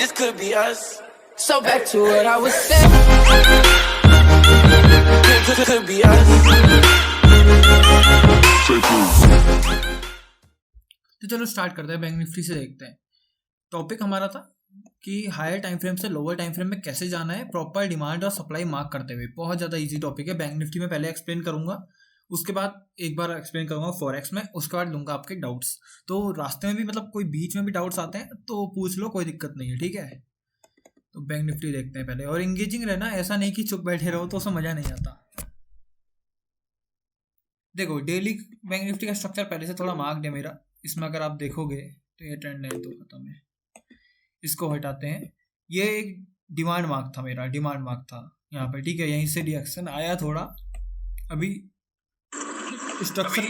this could be us. So back to what I was saying. Could be us. तो चलो start करते हैं। Bank Nifty से देखते हैं। टॉपिक हमारा था कि हायर टाइम फ्रेम से लोअर टाइम फ्रेम में कैसे जाना है प्रॉपर डिमांड और सप्लाई मार्क करते हुए। बहुत ज़्यादा इजी टॉपिक है। बैंक निफ्टी में पहले एक्सप्लेन करूंगा, उसके बाद एक बार एक्सप्लेन करूंगा फॉरेक्स में, उसके बाद लूंगा आपके डाउट्स। तो रास्ते में भी मतलब कोई बीच में भी डाउट्स आते हैं तो पूछ लो, कोई दिक्कत नहीं है, ठीक है। तो बैंक निफ्टी देखते हैं पहले, और इंगेजिंग रहना, ऐसा नहीं कि चुप बैठे रहो तो उसमें मज़ा नहीं आता। देखो डेली बैंक निफ्टी का स्ट्रक्चर पहले से थोड़ा मार्क्ड है मेरा। इसमें अगर आप देखोगे तो ये ट्रेंड लाइन तो खत्म है, इसको हटाते हैं। ये एक डिमांड मार्क था मेरा, डिमांड मार्क था यहाँ पे, ठीक है। यहीं से रिएक्शन आया थोड़ा। अभी स्ट्रक्चर,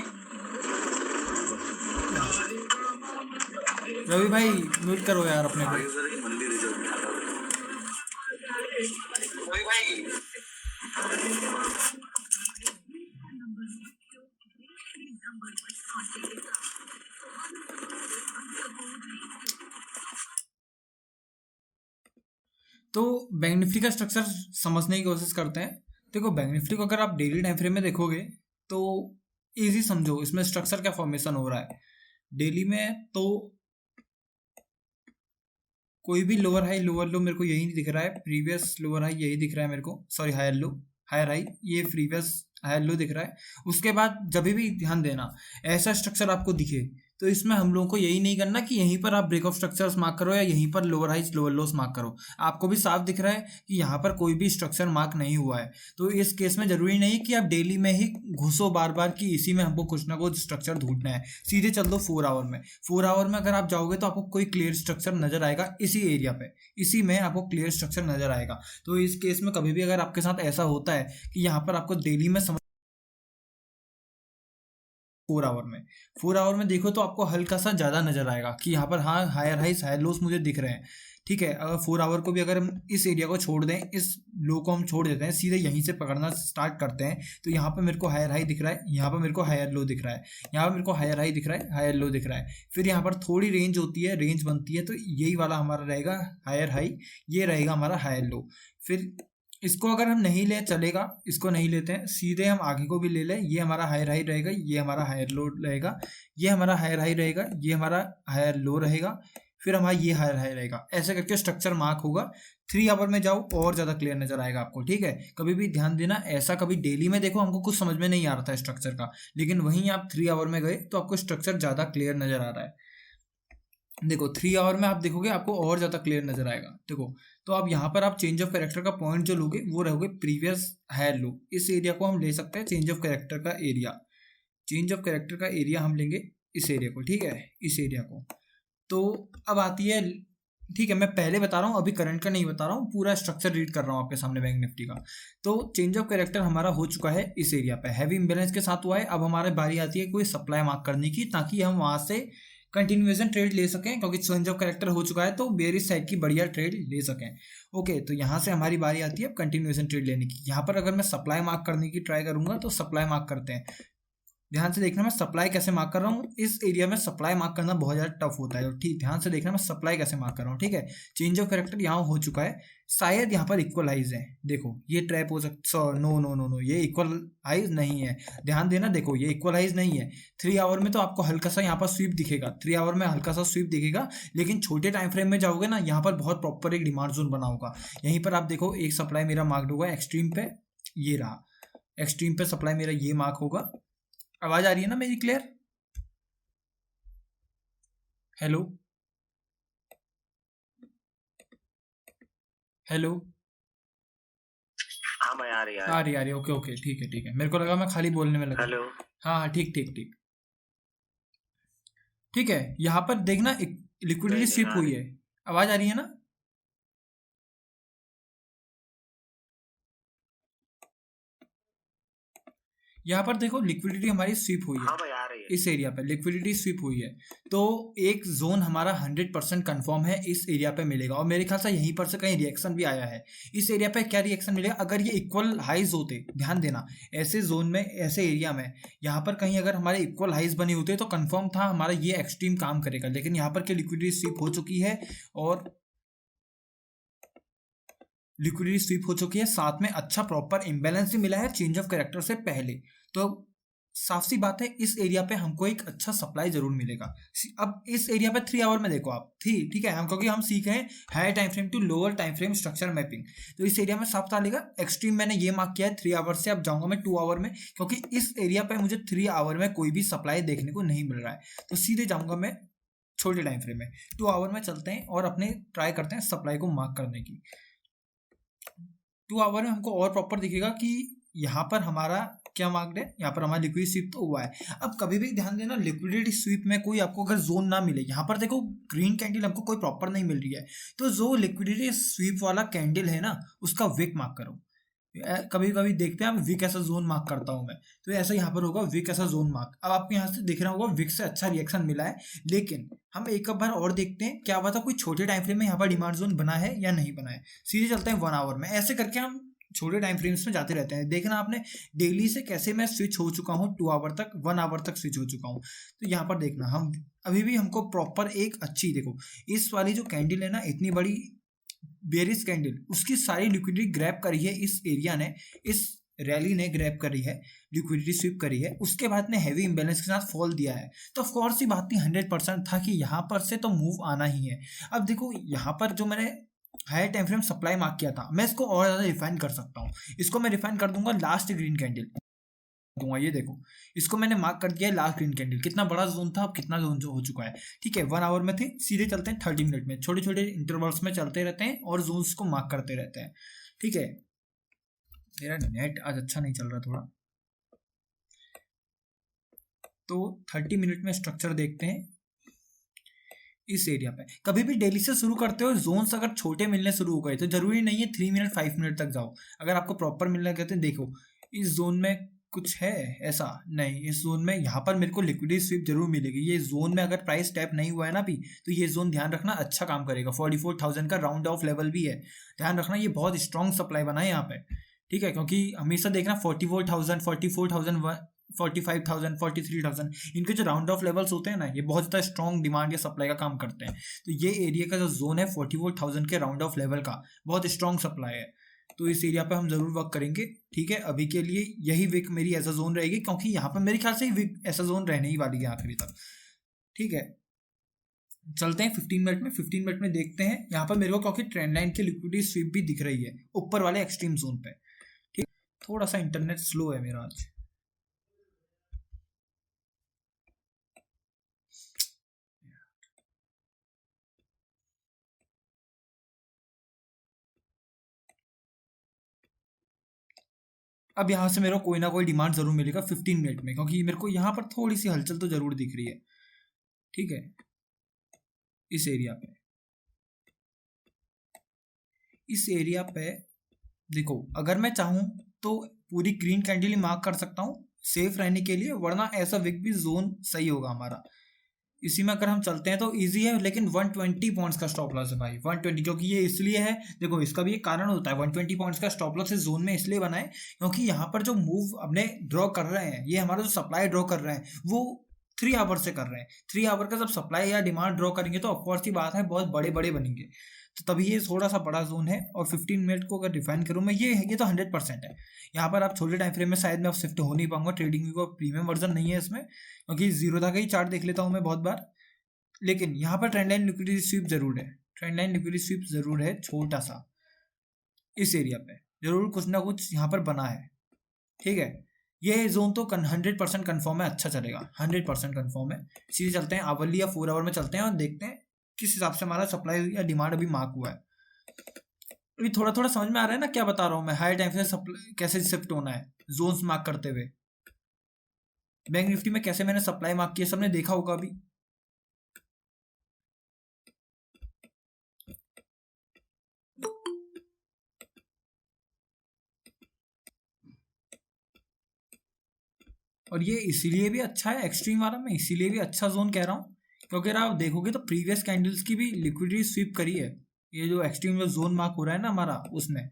रवि भाई म्यूट करो यार अपने को। तो बैंक निफ्टी का स्ट्रक्चर समझने की कोशिश करते हैं। देखो बैंक निफ्टी को अगर आप डेली टाइम फ्रेम में देखोगे तो इजी समझो इसमें स्ट्रक्चर क्या फॉर्मेशन हो रहा है। डेली में तो कोई भी लोअर हाई लोअर लो मेरे को यही नहीं दिख रहा है, प्रीवियस लोअर हाई यही दिख रहा है मेरे को, sorry higher low higher high, ये प्रीवियस हायर लो दिख रहा है। उसके बाद जब भी ध्यान देना ऐसा स्ट्रक्चर आपको दिखे तो इसमें हम लोगों को यही नहीं करना कि यहीं पर आप ब्रेक ऑफ स्ट्रक्चर्स मार्क करो या यहीं पर lower highs lower lows mark करो। आपको भी साफ दिख रहा है कि यहाँ पर कोई भी स्ट्रक्चर मार्क नहीं हुआ है। तो इस केस में जरूरी नहीं कि आप डेली में ही घुसो बार बार कि इसी में हमको कुछ ना कुछ स्ट्रक्चर ढूंढना है। सीधे चल दो 4 आवर में। 4 आवर में अगर आप जाओगे तो आपको कोई क्लियर स्ट्रक्चर नजर आएगा इसी एरिया पे, इसी में आपको क्लियर स्ट्रक्चर नजर आएगा। तो इस केस में कभी भी अगर आपके साथ ऐसा होता है कि यहाँ पर आपको डेली में 4 आवर में देखो तो आपको हल्का सा ज़्यादा नजर आएगा कि यहाँ पर हाँ हायर हाइस हायर लोस मुझे दिख रहे हैं, ठीक है। अगर 4 आवर को भी अगर हम इस एरिया को छोड़ दें, इस लो को हम छोड़ देते हैं, सीधे यहीं से पकड़ना स्टार्ट करते हैं, तो यहाँ पर मेरे को हायर हाई दिख रहा है, यहाँ पर मेरे को हायर लो दिख रहा है, यहाँ पर मेरे को हायर हाई दिख रहा है, हायर लो दिख रहा है। फिर यहाँ पर थोड़ी रेंज होती है, रेंज बनती है, तो यही वाला हमारा रहेगा हायर हाई, ये रहेगा हमारा हायर लो। फिर इसको अगर हम नहीं ले चलेगा, इसको नहीं लेते हैं, सीधे हम आगे को भी ले लें, ये हमारा हायर हाई रहेगा, ये हमारा हायर लो रहेगा, ये हमारा हायर हाई रहेगा, ये हमारा हायर लो रहेगा, फिर हमारा ये हायर हाई रहेगा। ऐसे करके स्ट्रक्चर मार्क होगा। 3 आवर में जाओ और ज़्यादा क्लियर नजर आएगा आपको, ठीक है। कभी भी ध्यान देना, ऐसा कभी डेली में देखो हमको कुछ समझ में नहीं आ रहा था स्ट्रक्चर का, लेकिन वहीं आप 3 आवर में गए तो आपको स्ट्रक्चर ज़्यादा क्लियर नजर आ रहा है। देखो 3 आवर में आप देखोगे आपको और ज़्यादा क्लियर नजर आएगा। देखो तो अब यहाँ पर आप चेंज ऑफ कैरेक्टर का पॉइंट जो लोगे वो रहोगे प्रीवियस हायर लो। इस एरिया को हम ले सकते हैं चेंज ऑफ कैरेक्टर का एरिया। चेंज ऑफ कैरेक्टर का एरिया हम लेंगे इस एरिया को, ठीक है, इस एरिया को। तो अब आती है, ठीक है, मैं पहले बता रहा हूँ, अभी करंट का नहीं बता रहा हूँ, पूरा स्ट्रक्चर रीड कर रहा हूँ आपके सामने बैंक निफ्टी का। तो चेंज ऑफ कैरेक्टर हमारा हो चुका है इस एरिया पे, हैवी इंबैलेंस के साथ हुआ है। अब हमारे बारी आती है कोई सप्लाई मार्क करने की, ताकि हम वहां से कंटिन्यूएशन ट्रेड ले सकें, क्योंकि चेंज ऑफ कैरेक्टर हो चुका है तो बेरिश साइड की बढ़िया ट्रेड ले सकें। ओके, तो यहाँ से हमारी बारी आती है अब कंटिन्यूएशन ट्रेड लेने की। यहाँ पर अगर मैं सप्लाई मार्क करने की ट्राई करूंगा तो सप्लाई मार्क करते हैं। ध्यान से देखना मैं सप्लाई कैसे मार्क कर रहा हूँ। इस एरिया में सप्लाई मार्क करना बहुत ज़्यादा टफ होता है, ठीक, ध्यान से देखना मैं सप्लाई कैसे मार्क कर रहा हूँ, ठीक है। चेंज ऑफ कैरेक्टर यहाँ हो चुका है, शायद यहाँ पर इक्वलाइज है। देखो ये ट्रैप हो सकता, नो नो नो नो, ये इक्वलाइज नहीं है, ध्यान देना। देखो ये इक्वलाइज नहीं है। 3 आवर में तो आपको हल्का सा यहाँ पर स्वीप दिखेगा, 3 आवर में हल्का सा स्वीप दिखेगा, लेकिन छोटे टाइम फ्रेम में जाओगे ना, यहाँ पर बहुत प्रॉपर एक डिमांड जोन बना होगा। यहीं पर आप देखो एक सप्लाई मेरा मार्क्ड होगा एक्सट्रीम पे, ये रहा एक्सट्रीम पे सप्लाई मेरा, ये मार्क होगा। आवाज आ रही है ना मेरी क्लियर? हेलो हेलो, हाँ भाई आ रही है। आ रही ओके ओके, ठीक है ठीक है, मेरे को लगा मैं खाली बोलने में लगा। हेलो, हाँ हाँ ठीक ठीक ठीक ठीक है। यहाँ पर देखना लिक्विडिटी स्वीप हुई है, आवाज आ रही है ना? यहाँ पर देखो लिक्विडिटी हमारी स्वीप हुई है। हाँ भाई आ रही है। इस एरिया पे लिक्विडिटी स्वीप हुई है, तो एक जोन हमारा 100% कंफर्म है इस एरिया पे मिलेगा। और मेरे ख्याल से यहीं पर से कहीं रिएक्शन भी आया है। इस एरिया पे क्या रिएक्शन मिलेगा अगर ये इक्वल हाइज होते, ध्यान देना, ऐसे जोन में ऐसे एरिया में यहाँ पर कहीं अगर हमारे इक्वल हाइज बने होते तो कंफर्म था हमारा ये एक्सट्रीम काम करेगा। लेकिन यहाँ पर क्या लिक्विडिटी स्वीप हो चुकी है और लिक्विडिटी स्वीप हो चुकी है, साथ में अच्छा प्रॉपर इम्बैलेंस भी मिला है चेंज ऑफ कैरेक्टर से पहले। तो साफ सी बात है इस एरिया पे हमको एक अच्छा सप्लाई जरूर मिलेगा। अब इस एरिया पे 3 आवर में देखो आप, ठीक है, हम क्योंकि हम सीख रहे हैं higher time frame to lower time frame structure mapping, तो इस एरिया में साफ बता लेगा एक्सट्रीम मैंने ये मार्क किया है 3 आवर से। अब जाऊंगा मैं 2 आवर में, क्योंकि इस एरिया पे मुझे 3 आवर में कोई भी सप्लाई देखने को नहीं मिल रहा है, तो सीधे जाऊंगा मैं छोटे टाइम फ्रेम में। 2 आवर में चलते हैं और अपने ट्राई करते हैं सप्लाई को मार्क करने की। 2 आवर में हमको और प्रॉपर दिखेगा कि यहाँ पर हमारा क्या मार्क्ड है, यहाँ पर हमारा लिक्विड स्वीप तो हुआ है। अब कभी भी ध्यान देना लिक्विडिटी स्वीप में कोई आपको अगर जोन ना मिले, यहाँ पर देखो ग्रीन कैंडल हमको कोई प्रॉपर नहीं मिल रही है, तो जो लिक्विडिटी स्वीप वाला कैंडल है ना उसका विक मार्क करो। कभी कभी देखते हैं हम विक ऐसा जोन मार्क करता हूं मैं, तो ऐसा यहाँ पर होगा विक ऐसा जोन मार्क। अब आपको यहाँ से दिख रहा होगा विक से अच्छा रिएक्शन मिला है, लेकिन हम एक बार और देखते हैं क्या पता कोई छोटे टाइम फ्रेम में यहाँ पर डिमांड जोन बना है या नहीं बना है। सीधे चलते हैं 1 आवर में, ऐसे करके हम छोटे टाइम फ्रेम्स में जाते रहते हैं। देखना आपने डेली से कैसे मैं स्विच हो चुका हूँ 2 आवर तक, 1 आवर तक स्विच हो चुका हूँ। तो यहाँ पर देखना हम अभी भी हमको प्रॉपर एक अच्छी, देखो इस वाली जो कैंडल है ना इतनी बड़ी बेरिश कैंडल, उसकी सारी लिक्विडिटी ग्रैब करी है इस एरिया ने, इस रैली ने ग्रैब करी है, लिक्विडिटी स्वीप करी है, उसके बाद ने हैवी इंबैलेंस के साथ फॉल दिया है। तो ऑफ कोर्स ही बात थी 100% था कि यहाँ पर से तो मूव आना ही है। अब देखो यहाँ पर जो मैंने higher time frame supply mark किया था, मैं इसको और ज़्यादा रिफाइन कर सकता हूँ। इसको मैं रिफाइन कर दूंगा लास्ट ग्रीन कैंडल दूंगा, ये देखो इसको मैंने मार्क कर दिया है लास्ट ग्रीन कैंडल। कितना बड़ा जोन था, अब कितना जोन जो हो चुका है, ठीक है। 1 आवर में थे, सीधे चलते हैं 30 मिनट में, छोटे छोटे इंटरवल्स में चलते रहते हैं और जोन्स को मार्क करते रहते हैं, ठीक है। मेरा नेट आज अच्छा नहीं चल रहा थोड़ा, तो 30 मिनट में स्ट्रक्चर देखते हैं इस एरिया पे। कभी भी डेली से शुरू करते हो, जोन्स अगर छोटे मिलने शुरू हो गए तो जरूरी नहीं है 3 मिनट 5 मिनट तक जाओ। अगर आपको प्रॉपर मिलने कहते हैं, देखो इस जोन में कुछ है ऐसा नहीं, इस जोन में यहाँ पर मेरे को लिक्विडिटी स्वीप जरूर मिलेगी। ये जोन में अगर प्राइस टैप नहीं हुआ है ना अभी, तो ये जोन ध्यान रखना अच्छा काम करेगा। 44,000 का राउंड ऑफ लेवल भी है, ध्यान रखना ये बहुत स्ट्रॉन्ग सप्लाई बना है यहाँ पे, ठीक है। क्योंकि हमेशा देखना 44,000 44,000 45,000 43,000 इनके जो राउंड ऑफ लेवल्स होते हैं ना, ये बहुत ज़्यादा स्ट्रॉन्ग डिमांड या सप्लाई का काम करते हैं। तो ये एरिया का जो जोन है 44,000 के राउंड ऑफ लेवल का बहुत स्ट्रॉन्ग सप्लाई है, तो इस एरिया पे हम जरूर वर्क करेंगे, ठीक है। अभी के लिए यही विक मेरी ऐसा जोन रहेगी, क्योंकि यहाँ पर मेरे ख्याल से विक ऐसा जोन रहने ही वाली है आखिरी तक, ठीक है। चलते हैं 15 मिनट में। 15 मिनट में देखते हैं यहाँ पर मेरे को, क्योंकि ट्रेंड लाइन की लिक्विडिटी स्वीप भी दिख रही है ऊपर वाले एक्सट्रीम जोन पे, ठीक। थोड़ा सा इंटरनेट स्लो है मेरा आज, अब यहाँ से मेरे को कोई ना कोई डिमांड जरूर मिलेगा 15 मिनट में, क्योंकि मेरे को यहाँ पर थोड़ी सी हलचल तो जरूर दिख रही है, ठीक है। इस एरिया पे, इस एरिया पे देखो अगर मैं चाहूँ तो पूरी ग्रीन कैंडल ही मार्क कर सकता हूँ सेफ रहने के लिए, वरना ऐसा विक भी जोन सही होगा हमारा। इसी में अगर हम चलते हैं तो इजी है, लेकिन 120 पॉइंट्स का स्टॉप लॉस है भाई, 120, क्योंकि ये इसलिए है, देखो इसका भी एक कारण होता है। 120 पॉइंट्स का स्टॉप लॉस इस जोन में इसलिए बना है क्योंकि यहाँ पर जो मूव अपने ड्रॉ कर रहे हैं, ये हमारा जो सप्लाई ड्रॉ कर रहे हैं वो 3 आवर से कर रहे हैं। 3 आवर का जब सप्लाई या डिमांड ड्रॉ करेंगे तो ऑफकोर्स की बात है बहुत बड़े बड़े बनेंगे, तो तभी ये थोड़ा सा बड़ा जोन है। और 15 मिनट को अगर डिफाइन करूँ मैं, ये तो 100% है। यहाँ पर आप छोटे टाइम फ्रेम में शायद मैं शिफ्ट हो नहीं पाऊंगा, ट्रेडिंग व्यू का प्रीमियम वर्जन नहीं है इसमें, क्योंकि जीरो था का ही चार्ट देख लेता हूँ मैं बहुत बार। लेकिन यहाँ पर ट्रेंड लाइन लिक्विडिटी स्वीप जरूर है, ट्रेंड लाइन लिक्विडिटी स्वीप जरूर है, छोटा सा इस एरिया पे जरूर कुछ ना कुछ यहाँ पर बना है, ठीक है। ये जोन तो 100% कन्फर्म है, अच्छा चलेगा, 100% कन्फर्म है। सीधे चलते हैं आवरली या 4 आवर में चलते हैं और देखते हैं किस हिसाब से हमारा सप्लाई या डिमांड अभी मार्क हुआ है। अभी थोड़ा थोड़ा समझ में आ रहा है ना क्या बता रहा हूँ मैं, हायर टाइम से कैसे शिफ्ट होना है जोन्स मार्क करते हुए। बैंक निफ्टी में कैसे मैंने सप्लाई मार्क किया सबने देखा होगा अभी। और ये इसीलिए भी अच्छा है एक्सट्रीम वाला, मैं इसीलिए भी अच्छा जोन कह रहा हूँ क्योंकि अगर आप देखोगे तो प्रीवियस कैंडल्स की भी लिक्विडिटी स्वीप करी है। ये जो एक्सट्रीम जो जोन मार्क हो रहा है ना हमारा, उसमें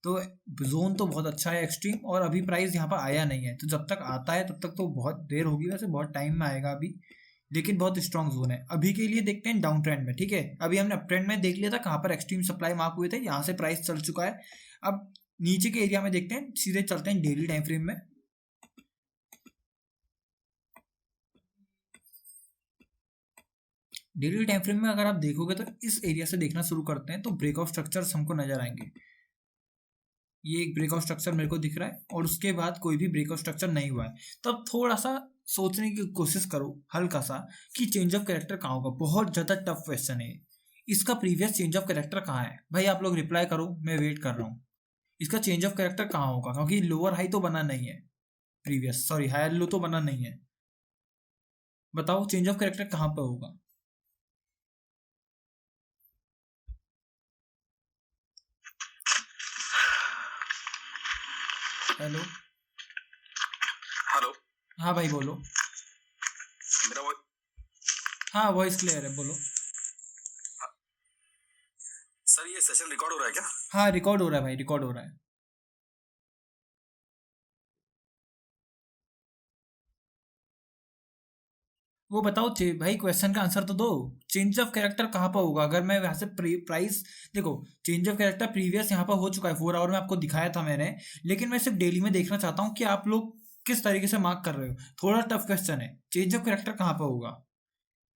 तो जोन तो बहुत अच्छा है एक्सट्रीम, और अभी प्राइस यहाँ पर आया नहीं है, तो जब तक आता है तब तक तो बहुत देर होगी, वैसे बहुत टाइम में आएगा अभी, लेकिन बहुत स्ट्रॉन्ग जोन है। अभी के लिए देखते हैं डाउन ट्रेंड में, ठीक है। अभी हमने अप ट्रेंड में देख लिया था कहाँ पर एक्सट्रीम सप्लाई मार्क हुए थे, यहाँ से प्राइस चल चुका है। अब नीचे के एरिया में देखते हैं, सीधे चलते हैं डेली टाइम फ्रेम में। डेली टाइम फ्रेम में अगर आप देखोगे तो इस एरिया से देखना शुरू करते हैं तो ब्रेकआउट स्ट्रक्चर्स हमको नजर आएंगे। ये एक ब्रेकआउट स्ट्रक्चर मेरे को दिख रहा है और उसके बाद कोई भी ब्रेकआउट स्ट्रक्चर नहीं हुआ है। तो अब थोड़ा सा सोचने की कोशिश करो हल्का सा कि चेंज ऑफ कैरेक्टर कहाँ होगा। बहुत ज़्यादा टफ क्वेश्चन है इसका। प्रीवियस चेंज ऑफ कैरेक्टर कहाँ है भाई? आप लोग रिप्लाई करो, मैं वेट कर रहा हूँ। इसका चेंज ऑफ कैरेक्टर कहाँ होगा? क्योंकि लोअर हाई तो बना नहीं है, प्रीवियस सॉरी हायर लो तो बना नहीं है। बताओ चेंज ऑफ कैरेक्टर कहाँ पर होगा? Hello hello. हाँ भाई बोलो। मेरा वो हाँ वॉइस क्लियर है, बोलो। सर ये सेशन रिकॉर्ड हो रहा है क्या? हाँ रिकॉर्ड हो रहा है भाई, रिकॉर्ड हो रहा है। वो बताओ भाई क्वेश्चन का आंसर तो दो। चेंज ऑफ कैरेक्टर कहाँ पर होगा? अगर मैं यहाँ से प्राइस देखो, चेंज ऑफ कैरेक्टर प्रीवियस यहाँ पर हो चुका है, 4 आवर में आपको दिखाया था मैंने। लेकिन मैं सिर्फ डेली में देखना चाहता हूँ कि आप लोग किस तरीके से मार्क कर रहे हो। थोड़ा टफ क्वेश्चन है, चेंज ऑफ कैरेक्टर कहाँ पर होगा।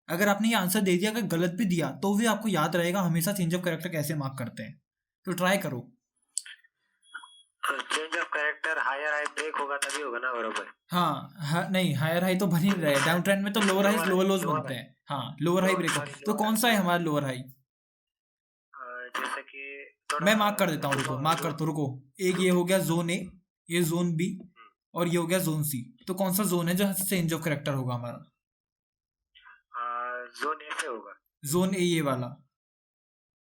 अगर आपने ये आंसर दे दिया, अगर गलत भी दिया तो भी आपको याद रहेगा हमेशा चेंज ऑफ कैरेक्टर कैसे मार्क करते हैं। तो ट्राई करो। Change of character higher high break होगा तभी होगा ना बरोबर? हाँ, नहीं हायर हाई तो बन ही रहे। डाउन ट्रेंड में तो लोअर हाई लोअर लोज बनते हैं। हाँ लोअर हाई ब्रेक। तो कौन सा है हमारा लोअर हाई? जैसे कि मैं मार्क कर देता हूँ, रुको मार्क करता हूँ, रुको। एक ये हो गया जोन ए, ये जोन बी और ये हो गया जोन सी। तो कौन सा जोन है जो चेंज ऑफ कैरेक्टर होगा हमारा? जोन ए से होगा। जोन ए ये वाला।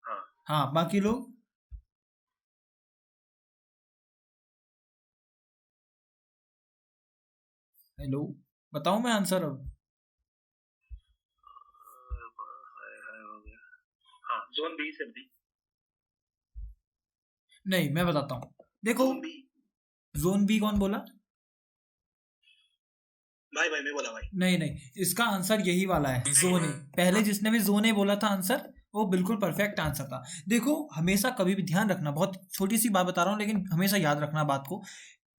हाँ हाँ बाकी लोग? हेलो बताऊं मैं आंसर अब? हो गया। हाँ जोन बी से बी। नहीं मैं बताता हूँ, देखो। जोन बी कौन बोला? भाई मैं बोला भाई। नहीं नहीं, इसका आंसर यही वाला है, जोन ए। पहले जिसने भी जोन ए बोला था आंसर, वो बिल्कुल परफेक्ट आंसर था। देखो हमेशा कभी भी ध्यान रखना, बहुत छोटी सी बात बता रहा हूँ लेकिन हमेशा याद रखना बात को।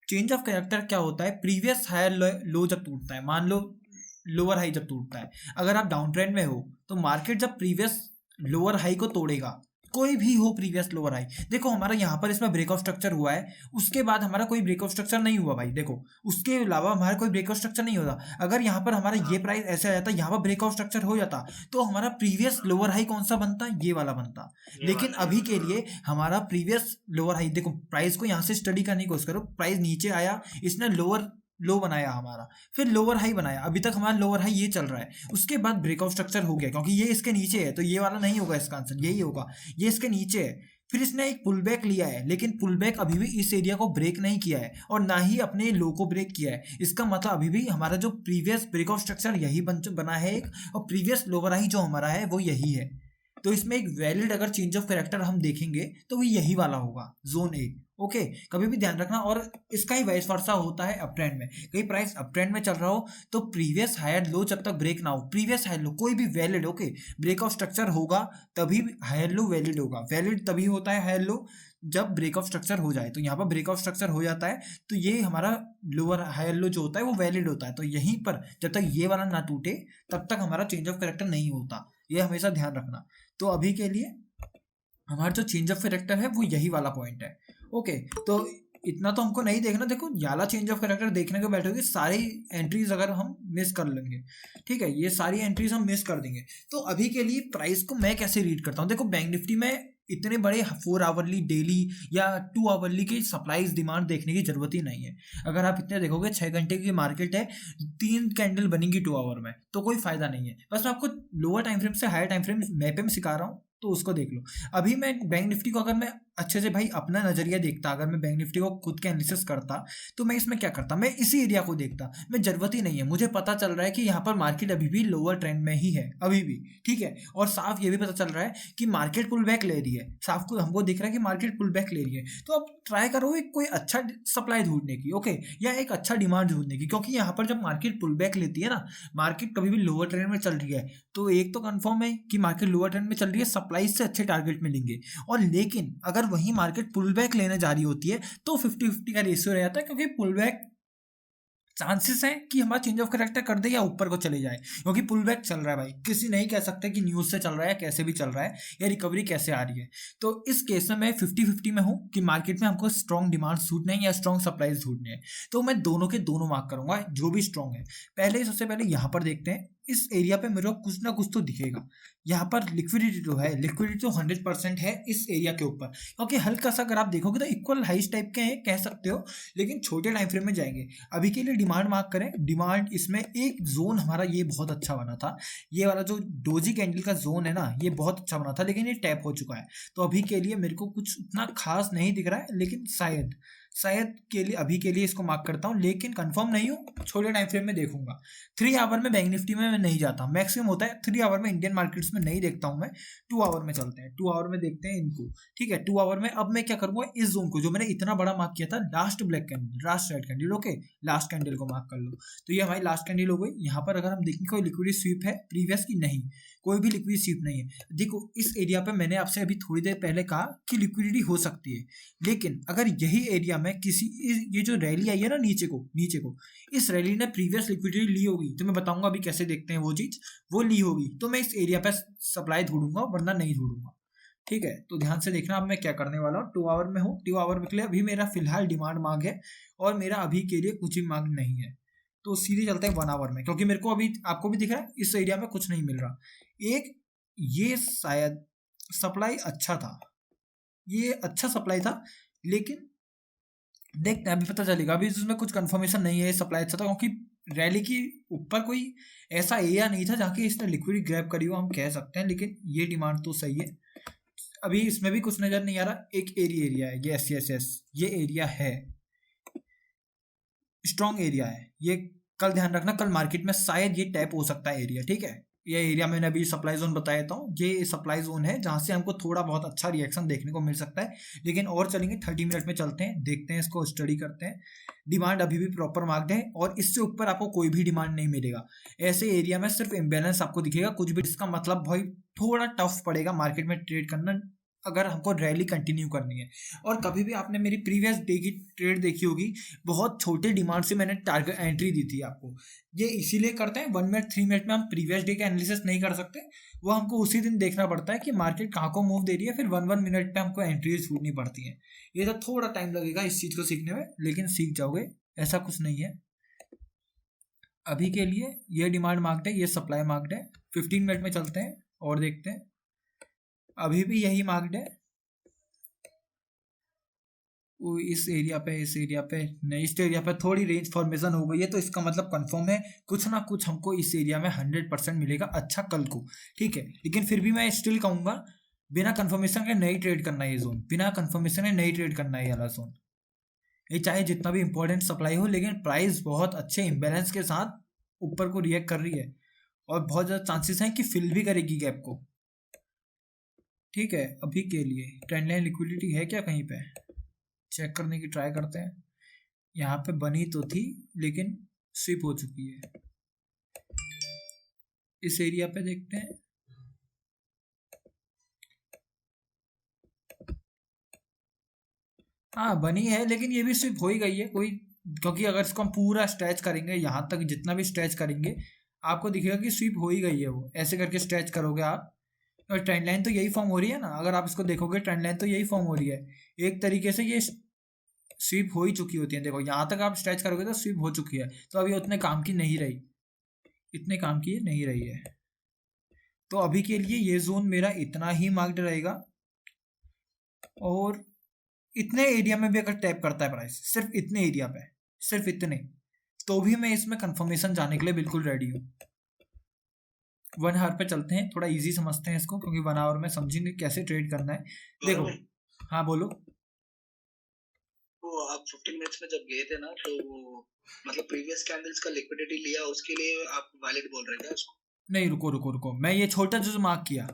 चेंज ऑफ कैरेक्टर क्या होता है? प्रीवियस हायर लो जब टूटता है, मान लो लोअर हाई जब टूटता है। अगर आप डाउन ट्रेंड में हो तो मार्केट जब प्रीवियस लोअर हाई को तोड़ेगा, कोई भी हो प्रीवियस लोअर हाई, देखो हमारा यहाँ पर इसमें ब्रेकआउट स्ट्रक्चर हुआ है, उसके बाद हमारा कोई ब्रेकआउट स्ट्रक्चर नहीं हुआ भाई। देखो उसके अलावा हमारा कोई ब्रेकआउट स्ट्रक्चर नहीं होता। अगर यहाँ पर हमारा ये प्राइस ऐसे आ जाता, यहाँ पर ब्रेकआउट स्ट्रक्चर हो जाता, तो हमारा प्रीवियस लोअर हाई कौन सा बनता? ये वाला बनता। लेकिन अभी के लिए हमारा प्रीवियस लोअर हाई, देखो प्राइस को यहाँ से स्टडी करने की कोशिश करो। प्राइस नीचे आया, इसने लोअर लो बनाया हमारा, फिर लोअर हाई बनाया। अभी तक हमारा लोअर हाई ये चल रहा है, उसके बाद ब्रेकआउट स्ट्रक्चर हो गया क्योंकि ये इसके नीचे है, तो ये वाला नहीं होगा, इसका आंसर यही होगा। ये इसके नीचे है, फिर इसने एक पुल बैक लिया है, लेकिन पुल बैक अभी भी इस एरिया को ब्रेक नहीं किया है और ना ही अपने लो को ब्रेक किया है। इसका मतलब अभी भी हमारा जो प्रीवियस ब्रेकआउट स्ट्रक्चर यही बना है एक, और प्रीवियस लोअर हाई जो हमारा है वो यही है। तो इसमें एक वैलिड अगर चेंज ऑफ कैरेक्टर हम देखेंगे तो वो यही वाला होगा, जोन ए। ओके कभी भी ध्यान रखना। और इसका ही वाइस वर्सा होता है अप ट्रेंड में। कहीं प्राइस अप ट्रेंड में चल रहा हो तो प्रीवियस हायर लो जब तक ब्रेक ना हो, प्रीवियस हायर लो कोई भी वैलिड, ओके, ब्रेकआउट स्ट्रक्चर होगा तभी हायर लो वैलिड होगा। वैलिड तभी होता है हायर लो जब ब्रेकआउट स्ट्रक्चर हो जाए। तो यहाँ पर ब्रेकआउट स्ट्रक्चर हो जाता है तो ये हमारा लोअर हायर लो जो होता है वो वैलिड होता है। तो यहीं पर जब तक ये वाला ना टूटे तब तक हमारा चेंज ऑफ कैरेक्टर नहीं होता, ये हमेशा ध्यान रखना। तो अभी के लिए हमारा जो चेंज ऑफ कैरेक्टर है वो यही वाला पॉइंट है। ओके तो इतना तो हमको नहीं देखना। देखो याला चेंज ऑफ कैरेक्टर देखने को बैठोगे, सारी एंट्रीज अगर हम मिस कर लेंगे, ठीक है, ये सारी एंट्रीज हम मिस कर देंगे। तो अभी के लिए प्राइस को मैं कैसे रीड करता हूँ? देखो बैंक निफ्टी में इतने बड़े 4 आवरली, डेली या 2 आवरली की सप्लाईज डिमांड देखने की जरूरत ही नहीं है। अगर आप इतने देखोगे, 6 घंटे की मार्केट है, 3 कैंडल बनेंगी 2 आवर में, तो कोई फायदा नहीं है। बस मैं आपको लोअर टाइम फ्रेम से हायर टाइम फ्रेम मैप में सिखा रहा हूँ, तो उसको देख लो। अभी मैं बैंक निफ्टी को अगर मैं अच्छे से भाई अपना नजरिया देखता, अगर मैं बैंक निफ्टी को खुद के एनालिसिस करता, तो मैं इसमें क्या करता, मैं इसी एरिया को देखता। मैं जरूरत ही नहीं है, मुझे पता चल रहा है कि यहाँ पर मार्केट अभी भी लोअर ट्रेंड में ही है अभी भी, ठीक है। और साफ ये भी पता चल रहा है कि मार्केट पुल बैक ले रही है, साफ को हमको दिख रहा है कि मार्केट पुल बैक ले रही है। तो अब ट्राई करो एक कोई अच्छा सप्लाई ढूंढने की, ओके, या एक अच्छा डिमांड ढूंढने की, क्योंकि यहाँ पर जब मार्केट पुल बैक लेती है ना, मार्केट कभी भी लोअर ट्रेंड में चल रही है, तो एक तो कंफर्म है कि मार्केट लोअर ट्रेंड में चल रही है, सप्लाई से अच्छे टारगेट मिलेंगे। और लेकिन अगर वही मार्केट पुल बैक लेने जा रही होती है तो 50-50 का रेशियो रह जाता है, क्योंकि पुल बैक चांसेस है कि हमारा चेंज ऑफ करेक्टर कर दे या ऊपर को चले जाए, क्योंकि पुल बैक चल रहा है भाई, किसी नहीं कह सकते कि न्यूज़ से चल रहा है, कैसे भी चल रहा है या रिकवरी कैसे आ रही है। तो इस केस में मैं 50-50 में हूँ कि मार्केट में हमको स्ट्रॉन्ग डिमांड सूट नहीं या स्ट्रॉन्ग सप्लाईज ढूंढने हैं। तो मैं दोनों के दोनों मार्क करूंगा, जो भी स्ट्रॉन्ग है। पहले सबसे पहले यहाँ पर देखते हैं, इस एरिया पे मेरे को कुछ ना कुछ तो दिखेगा। यहाँ पर लिक्विडिटी जो है, लिक्विडिटी तो 100% है इस एरिया के ऊपर, क्योंकि हल्का सा अगर आप देखोगे तो इक्वल हाइस टाइप के हैं कह सकते हो, लेकिन छोटे टाइम फ्रेम में जाएंगे। अभी के लिए डिमांड मार्क करें, डिमांड इसमें एक जोन हमारा ये बहुत अच्छा बना था, ये वाला जो डोजी कैंडल का जोन है ना, ये बहुत अच्छा बना था, लेकिन ये टैप हो चुका है। तो अभी के लिए मेरे को कुछ उतना खास नहीं दिख रहा है, लेकिन शायद के लिए अभी के लिए इसको मार्क करता हूँ, लेकिन कंफर्म नहीं हूँ, छोटे टाइम फ्रेम में देखूंगा। 3 आवर में बैंक निफ्टी में मैं नहीं जाता, मैक्सिमम होता है 3 आवर में इंडियन मार्केट्स में नहीं देखता हूँ मैं। 2 आवर में चलते हैं, 2 आवर में देखते हैं इनको, ठीक है। 2 आवर में अब मैं क्या करूंगा, इस जोन को जो मैंने इतना बड़ा मार्क किया था, last black candle, last red candle, okay, last candle को मार्क कर लो। तो ये हमारी लास्ट कैंडल हो गई। यहाँ पर अगर हम देखें कोई लिक्विडिटी स्वीप है प्रीवियस की, नहीं, कोई भी लिक्विडिटी स्वीप नहीं है। देखो इस एरिया पे मैंने आपसे अभी थोड़ी देर पहले कहा कि लिक्विडिटी हो सकती है, लेकिन अगर यही एरिया में किसी ये जो रैली आई है ना नीचे को इस रैली ने प्रीवियस लिक्विडिटी ली होगी, तो मैं बताऊंगा अभी कैसे देखते हैं वो चीज, वो ली होगी तो मैं इस एरिया पे सप्लाई ढूंढूंगा, वरना नहीं ढूंढूंगा, ठीक है। तो ध्यान से देखना, अब मैं क्या करने वाला हूँ। 2 आवर में हूँ, 2 आवर के लिए अभी मेरा फिलहाल डिमांड मांग है और मेरा अभी के लिए कुछ भी मांग नहीं है। तो सीधे चलते हैं 1 आवर में, क्योंकि मेरे को अभी आपको भी दिख रहा है इस एरिया में कुछ नहीं मिल रहा। एक ये शायद सप्लाई अच्छा था, ये अच्छा सप्लाई था, लेकिन देखते हैं अभी पता चलेगा। अभी इसमें कुछ कंफर्मेशन नहीं है सप्लाई अच्छा था, क्योंकि रैली की ऊपर कोई ऐसा एरिया नहीं था जहाँ की इसने लिक्विड ग्रैब करी हो, हम कह सकते हैं, लेकिन ये डिमांड तो सही है। अभी इसमें भी कुछ नजर नहीं आ रहा। एक एरिया है ये, यस, ये एरिया है, स्ट्रॉन्ग एरिया है ये। कल ध्यान रखना, कल मार्केट में शायद ये टैप हो सकता है एरिया, ठीक है। ये एरिया मैंने अभी सप्लाई जोन बताया था, ये सप्लाई जोन है जहाँ से हमको थोड़ा बहुत अच्छा रिएक्शन देखने को मिल सकता है। लेकिन और चलेंगे, 30 मिनट में चलते हैं, देखते हैं, इसको स्टडी करते हैं। डिमांड अभी भी प्रॉपर मार्क्ड है और इससे ऊपर आपको कोई भी डिमांड नहीं मिलेगा। ऐसे एरिया में सिर्फ इम्बेलेंस आपको दिखेगा कुछ भी, इसका मतलब भाई थोड़ा टफ पड़ेगा मार्केट में ट्रेड करना, अगर हमको रैली कंटिन्यू करनी है। और कभी भी आपने मेरी प्रीवियस डे की ट्रेड देखी होगी, बहुत छोटे डिमांड से मैंने टारगेट एंट्री दी थी आपको। ये इसीलिए करते हैं, 1 मिनट 3 मिनट में हम प्रीवियस डे का एनालिसिस नहीं कर सकते, वो हमको उसी दिन देखना पड़ता है कि मार्केट कहाँ को मूव दे रही है, फिर 1 मिनट पे हमको एंट्रीज छूटनी पड़ती हैं। ये तो थोड़ा टाइम लगेगा इस चीज़ को सीखने में, लेकिन सीख जाओगे, ऐसा कुछ नहीं है। अभी के लिए ये डिमांड मार्क्ड है, ये सप्लाई मार्क्ड है। 15 मिनट में चलते हैं और देखते हैं, अभी भी यही मार्क्ड है। वो इस एरिया पे नहीं, इस एरिया पे थोड़ी रेंज फॉर्मेशन हो गई है, तो इसका मतलब कंफर्म है कुछ ना कुछ हमको इस एरिया में 100% मिलेगा अच्छा कल को, ठीक है। लेकिन फिर भी मैं स्टिल कहूँगा बिना कंफर्मेशन के नहीं ट्रेड करना है ये जोन, बिना कंफर्मेशन के नहीं ट्रेड करना है ये वाला जोन। ये चाहे जितना भी इंपॉर्टेंट सप्लाई हो, लेकिन प्राइस बहुत अच्छे इम्बेलेंस के साथ ऊपर को रिएक्ट कर रही है और बहुत ज़्यादा चांसेस हैं कि फिल भी करेगी गैप को, ठीक है। अभी के लिए ट्रेंड लाइन लिक्विडिटी है क्या कहीं पे, चेक करने की ट्राई करते हैं। यहाँ पे बनी तो थी लेकिन स्विप हो चुकी है। इस एरिया पे देखते हैं, हाँ बनी है, लेकिन ये भी स्विप हो ही गई है कोई, क्योंकि अगर इसको हम पूरा स्ट्रेच करेंगे, यहाँ तक जितना भी स्ट्रेच करेंगे आपको दिखेगा कि स्विप हो ही गई है। वो ऐसे करके स्ट्रेच करोगे आप, और ट्रेंड लाइन तो यही फॉर्म हो रही है ना, अगर आप इसको देखोगे ट्रेंड लाइन तो यही फॉर्म हो रही है। एक तरीके से ये स्वीप हो ही चुकी होती है, देखो यहाँ तक आप स्ट्रेच करोगे तो स्वीप हो चुकी है, तो अभी उतने काम की नहीं रही, इतने काम की नहीं रही है। तो अभी के लिए ये जोन मेरा इतना ही मार्क्ड रहेगा, और इतने एरिया में भी अगर टैप करता है प्राइस, सिर्फ इतने एरिया पे, सिर्फ इतने, तो भी मैं इसमें कंफर्मेशन जाने के लिए बिल्कुल रेडी हूँ। 1 आवर पे चलते हैं, थोड़ा इजी समझते हैं इसको, क्योंकि 1 आवर में समझेंगे कैसे ट्रेड करना है। देखो, भाई, हाँ बोलो। वो आप 15 मिनट्स में जब गए थे ना, तो वो मतलब प्रीवियस कैंडल्स का लिक्विडिटी लिया, उसके लिए आप वैलिड बोल रहे थे उसको? नहीं, रुको रुको रुको, मैं ये छोटा जो मार्क किया,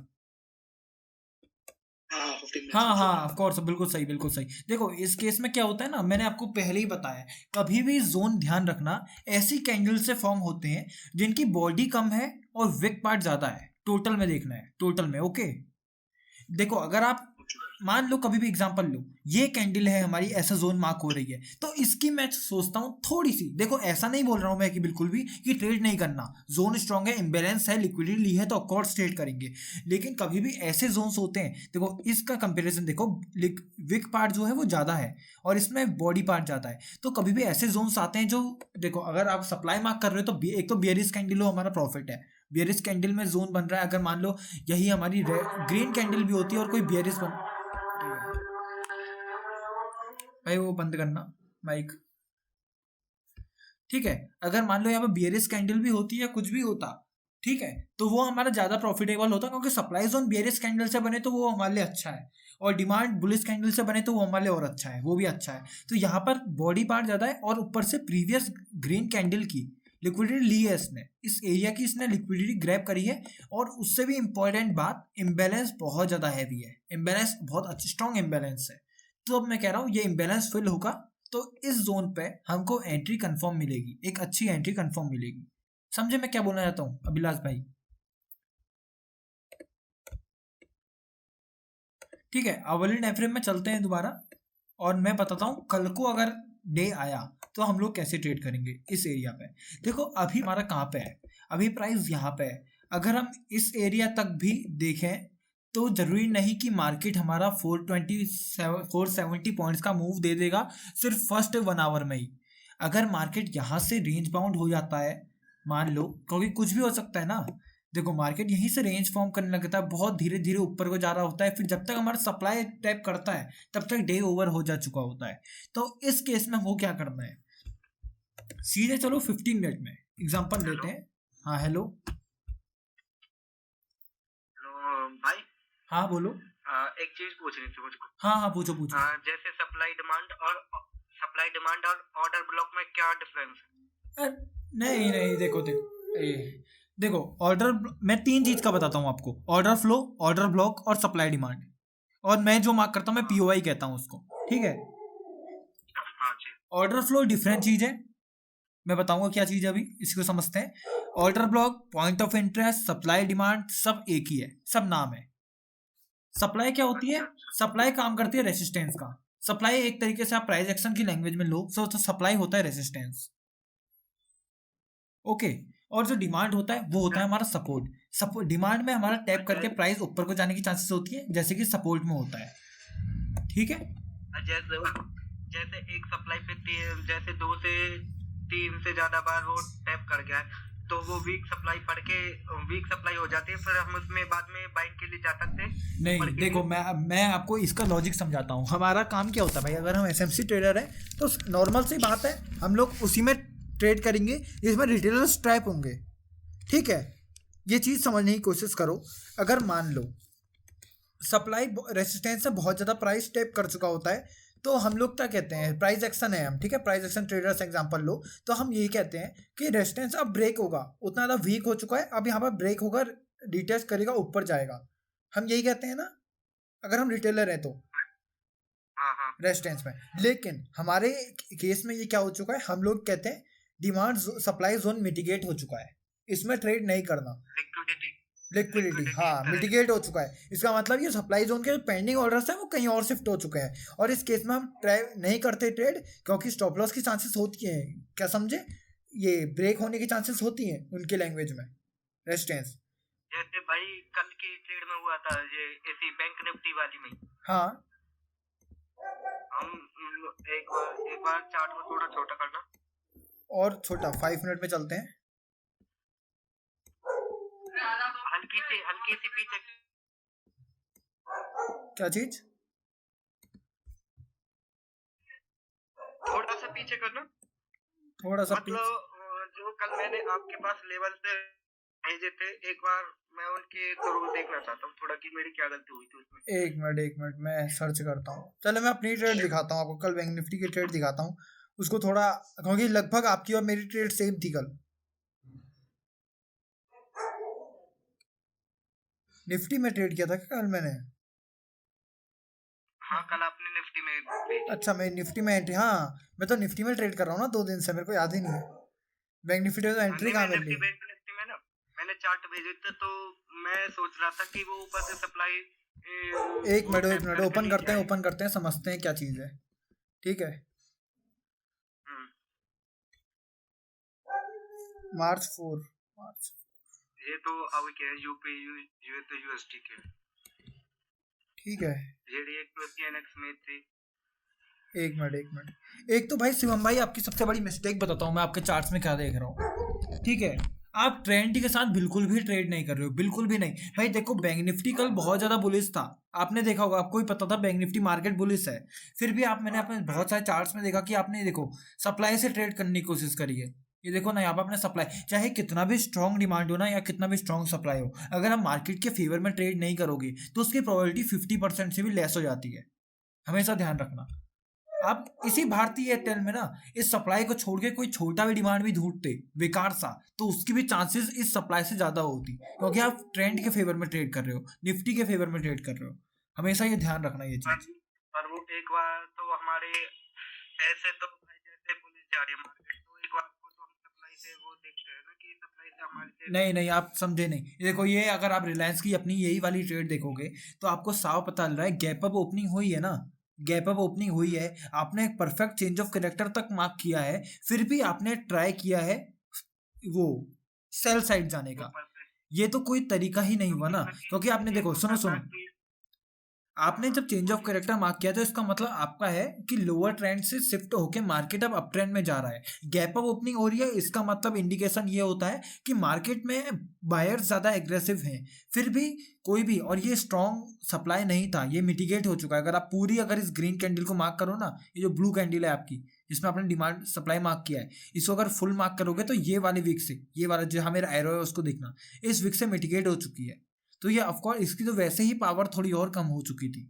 हाँ 15 मिनट्स हाँ में हाँ छोटा। ऑफ कोर्स, बिल्कुल सही बिल्कुल सही। देखो इस केस में क्या होता है ना, मैंने आपको पहले ही बताया, कभी भी जोन ध्यान रखना, ऐसी कैंडल से फॉर्म होते हैं जिनकी बॉडी कम है और विक पार्ट ज्यादा है। टोटल में देखना है, टोटल में। ओके, देखो अगर आप मान लो कभी भी एग्जांपल लो, ये कैंडल है हमारी, ऐसा जोन मार्क हो रही है, तो इसकी मैं सोचता हूँ थोड़ी सी, देखो ऐसा नहीं बोल रहा हूँ मैं कि बिल्कुल भी कि ट्रेड नहीं करना, जोन स्ट्रांग है, इम्बेलेंस है, लिक्विडिटी ली है, तो ऑफकोर्स ट्रेड करेंगे। लेकिन कभी भी ऐसे जोन्स होते हैं, देखो इसका कंपेरिजन देखो, विक पार्ट जो है वो ज्यादा है और इसमें बॉडी पार्ट ज्यादा है, तो कभी भी ऐसे जोन्स आते हैं जो, देखो अगर आप सप्लाई मार्क कर रहे हो तो एक तो बियरिश कैंडल हो, हमारा प्रॉफिट है, बियरिश कैंडल में जोन बन रहा है। अगर मान लो यही हमारी ग्रीन कैंडल भी होती है और कोई बियरिश बन, भाई वो बंद करना माइक, ठीक है। अगर मान लो यहाँ पे बियरिश कैंडल भी होती है, कुछ भी होता, ठीक है, तो वो हमारा ज्यादा प्रॉफिटेबल होता, क्योंकि सप्लाई जोन बियरिश कैंडल से बने तो वो हमारे लिए अच्छा है, और डिमांड बुलिश कैंडल से बने तो वो हमारे लिए और अच्छा है, वो भी अच्छा है। तो यहाँ पर बॉडी पार्ट ज्यादा है और ऊपर से प्रीवियस ग्रीन कैंडल की लिक्विडिटी ली है इसने, इस एरिया की इसने लिक्विडिटी ग्रैब करी है। और उससे भी इंपॉर्टेंट बात, इम्बैलेंस बहुत ज्यादा हैवी है, इम्बैलेंस बहुत अच्छा स्ट्रॉन्ग इम्बैलेंस है। तो अब मैं कह रहा हूँ ये इम्बैलेंस फिल होगा तो इस जोन पे हमको एंट्री कंफर्म मिलेगी, एक अच्छी एंट्री कंफर्म मिलेगी। समझे मैं क्या बोलना चाहता हूँ अभिलाष भाई? ठीक है, अवली टाइम फ्रेम में चलते हैं दोबारा, और मैं बताता हूँ कल को अगर डे आया तो हम लोग कैसे ट्रेड करेंगे इस एरिया पे। देखो अभी हमारा कहाँ पे है, अभी प्राइस यहाँ पे है। अगर हम इस एरिया तक भी देखें तो जरूरी नहीं कि मार्केट हमारा 470 पॉइंट्स का मूव दे देगा सिर्फ फर्स्ट 1 आवर में ही। अगर मार्केट यहाँ से रेंज बाउंड हो जाता है, मान लो, क्योंकि कुछ भी हो सकता है ना, देखो मार्केट यहीं से रेंज फॉर्म करने लगता है, बहुत धीरे धीरे ऊपर को जा रहा होता है, फिर जब तक हमारा सप्लाई टैप करता है तब तक डे ओवर हो जा चुका होता है। तो इस केस में वो क्या करना है, सीधे चलो 15 मिनट में एग्जांपल लेते हैं। हाँ हेलो भाई, हाँ बोलो। एक चीज पूछनी थी मुझको। हाँ हाँ पूछो पूछो। जैसे सप्लाई डिमांड और ऑर्डर ब्लॉक में क्या डिफरेंस है? नहीं नहीं, देखो देखो ऑर्डर, मैं 3 चीज का बताता हूँ आपको, ऑर्डर फ्लो, ऑर्डर ब्लॉक और सप्लाई डिमांड। और मैं जो मार्क करता हूँ मैं पीओआई कहता हूँ उसको, ठीक है। हाँ जी। ऑर्डर फ्लो डिफरेंट चीज है, मैं बताऊंगा क्या चीज है, अभी इसको समझते हैं। Order block, point of interest, supply demand सब एक ही है, सब नाम है। सप्लाई क्या होती है, सप्लाई काम करती है रेसिस्टेंस का, सप्लाई एक तरीके से आप प्राइस एक्शन की लैंग्वेज में लो तो सप्लाई होता है रेसिस्टेंस, ओके। और जो डिमांड होता है वो होता है हमारा सपोर्ट डिमांड में हमारा टैप करके प्राइस ऊपर को जाने की चांसेस होती है, जैसे कि सपोर्ट में होता है, ठीक है। जैसे एक सप्लाई पे जैसे 2 से 3 से ज्यादा बार वो टैप कर गया है तो वो वीक सप्लाई हो जाती है, फिर हम उसमें बाद में बाइंग के लिए जा सकते हैं। नहीं देखो, मैं आपको इसका लॉजिक समझाता हूँ। हमारा काम क्या होता है भाई, अगर हम एसएमसी ट्रेडर हैं तो नॉर्मल सी बात है, हम लोग उसी में ट्रेड करेंगे जिसमें रिटेलर्स ट्रैप होंगे, ठीक है। ये चीज़ समझने की कोशिश करो। अगर मान लो सप्लाई रेसिस्टेंस से बहुत ज़्यादा प्राइस टैप कर चुका होता है तो हम लोग क्या कहते हैं, प्राइस एक्शन है हम, ठीक है, प्राइस एक्शन ट्रेडर्स एग्जांपल लो, तो हम यही कहते हैं कि रेजिस्टेंस अब ब्रेक होगा, उतना ज़्यादा वीक हो चुका है, अब यहाँ पर ब्रेक होगा, रिटेस्ट करेगा, ऊपर जाएगा, हम यही कहते हैं ना अगर हम रिटेलर हैं तो रेजिस्टेंस में। लेकिन हमारे केस में ये क्या हो चुका है, हम लोग कहते हैं डिमांड सप्लाई जोन मिटिगेट हो चुका है, इसमें ट्रेड नहीं करना, लिक्विडिटी हाँ मिटिगेट हो चुका है। इसका मतलब ये सप्लाई जोन के पेंडिंग ऑर्डर्स हैं वो कहीं और शिफ्ट हो चुके हैं, और इस केस में हम ट्राई नहीं करते ट्रेड, क्योंकि स्टॉप लॉस की चांसेस होती हैं, क्या समझे, ये ब्रेक होने की चांसेस होती हैं उनके लैंग्वेज में रेजिस्टेंस। जैसे भाई कल की ट्रेड में हुआ था ये इसी बैंक निफ्टी वाली में, हाँ हम एक बार चार्ट को थोड़ा छोटा करना और छोटा 5 मिनट में चलते हैं, हल्की सी पीछे। क्या चीज, थोड़ा सा पीछे करना, थोड़ा सा मतलब जो कल मैंने आपके पास लेवल से भेजे थे। एक बार मैं उनके थ्रू देखना चाहता हूँ थोड़ा कि मेरी क्या गलती हुई थी उसमें। एक मिनट मैं सर्च करता हूँ। चलो मैं अपनी ट्रेड दिखाता हूँ आपको, कल बैंक निफ्टी की ट्रेड दिखाता हूँ उसको थोड़ा, क्योंकि लगभग आपकी और मेरी ट्रेड सेम थी कल। निफ्टी में ट्रेड किया था क्या कल मैंने? हाँ कल आपने निफ्टी में भेजी। अच्छा मैं निफ्टी में एंट्री, हाँ मैं तो निफ्टी में ट्रेड कर रहा हूँ ना 2 दिन से, मेरे को याद ही नहीं है बैंक निफ्टी में तो एंट्री नहीं, कहाँ मैं मिल रही। निफ्टी में ना मैंने चार्ट भेजे थे तो मैं सोच रहा था कि वो ऊपर से सप्लाई एक मिनट ओपन करते हैं समझते हैं क्या चीज़ है, ठीक है। मार्च 4 ये तो अब क्या है यूपी ये तो यूएसडी के, ठीक है। जेडी एक तो सीएनएक्स में थी। एक मिनट एक तो भाई शिवम भाई आपकी सबसे बड़ी मिस्टेक बताता हूँ मैं आपके चार्ट्स में क्या देख रहा हूँ, ठीक है। आप ट्रेंड के साथ बिल्कुल भी ट्रेड नहीं कर रहे हो, बिल्कुल भी नहीं भाई। देखो बैंक निफ्टी कल बहुत ज्यादा बुलिश था, आपने देखा होगा, आपको भी पता था बैंक निफ्टी मार्केट बुलिश है, फिर भी मैंने अपने बहुत सारे चार्ट्स में देखा कि आपने देखो सप्लाई से ट्रेड करने की कोशिश करी है। ये देखो ना यहाँ पर आपने सप्लाई, चाहे कितना भी स्ट्रॉन्ग डिमांड हो ना या कितना भी स्ट्रॉन्ग सप्लाई हो, अगर आप मार्केट के फेवर में ट्रेड नहीं करोगे तो उसकी प्रोबेबिलिटी 50% से भी लेस हो जाती है, हमेशा ध्यान रखना। आप इसी भारतीय एयरटेल में ना इस सप्लाई को छोड़ के कोई छोटा भी डिमांड भी ढूंढते बेकार सा, तो उसकी भी चांसेस इस सप्लाई से ज्यादा होती, क्योंकि आप ट्रेंड के फेवर में ट्रेड कर रहे हो, निफ्टी के फेवर में ट्रेड कर रहे हो, हमेशा ये ध्यान रखना ये चीज। पर वो एक बार तो हमारे ऐसे तो जैसे पुलिस जा रही है मार्केट, तो एक बार को तो हम सप्लाई से वो देखते हैं ना कि सप्लाई से हमारे नहीं आप समझे नहीं। देखो ये अगर आप रिलायंस की अपनी यही वाली ट्रेड देखोगे तो आपको साफ पता चल रहा है, गैप अप ओपनिंग हुई है ना, गैप अप ओपनिंग हुई है, आपने एक परफेक्ट चेंज ऑफ कैरेक्टर तक मार्क किया है, फिर भी आपने ट्राई किया है वो सेल साइड जाने का। ये तो कोई तरीका ही नहीं हुआ ना, क्योंकि आपने देखो सुनो आपने जब चेंज ऑफ कैरेक्टर मार्क किया तो इसका मतलब आपका है कि लोअर ट्रेंड से शिफ्ट होके मार्केट अब अप ट्रेंड में जा रहा है, गैप अप ओपनिंग हो रही है, इसका मतलब इंडिकेशन ये होता है कि मार्केट में बायर्स ज़्यादा एग्रेसिव हैं, फिर भी कोई भी, और ये स्ट्रॉन्ग सप्लाई नहीं था, ये मिटिगेट हो चुका है। अगर आप पूरी अगर इस ग्रीन कैंडल को मार्क करो ना, ये जो ब्लू कैंडल है आपकी जिसमें आपने डिमांड सप्लाई मार्क किया है, इसको अगर फुल मार्क करोगे तो ये वाले वीक से, ये वाला जो मेरा एरो है उसको देखना, इस वीक से मिटिगेट हो चुकी है, तो ये ऑफकोर्स इसकी तो वैसे ही पावर थोड़ी और कम हो चुकी थी।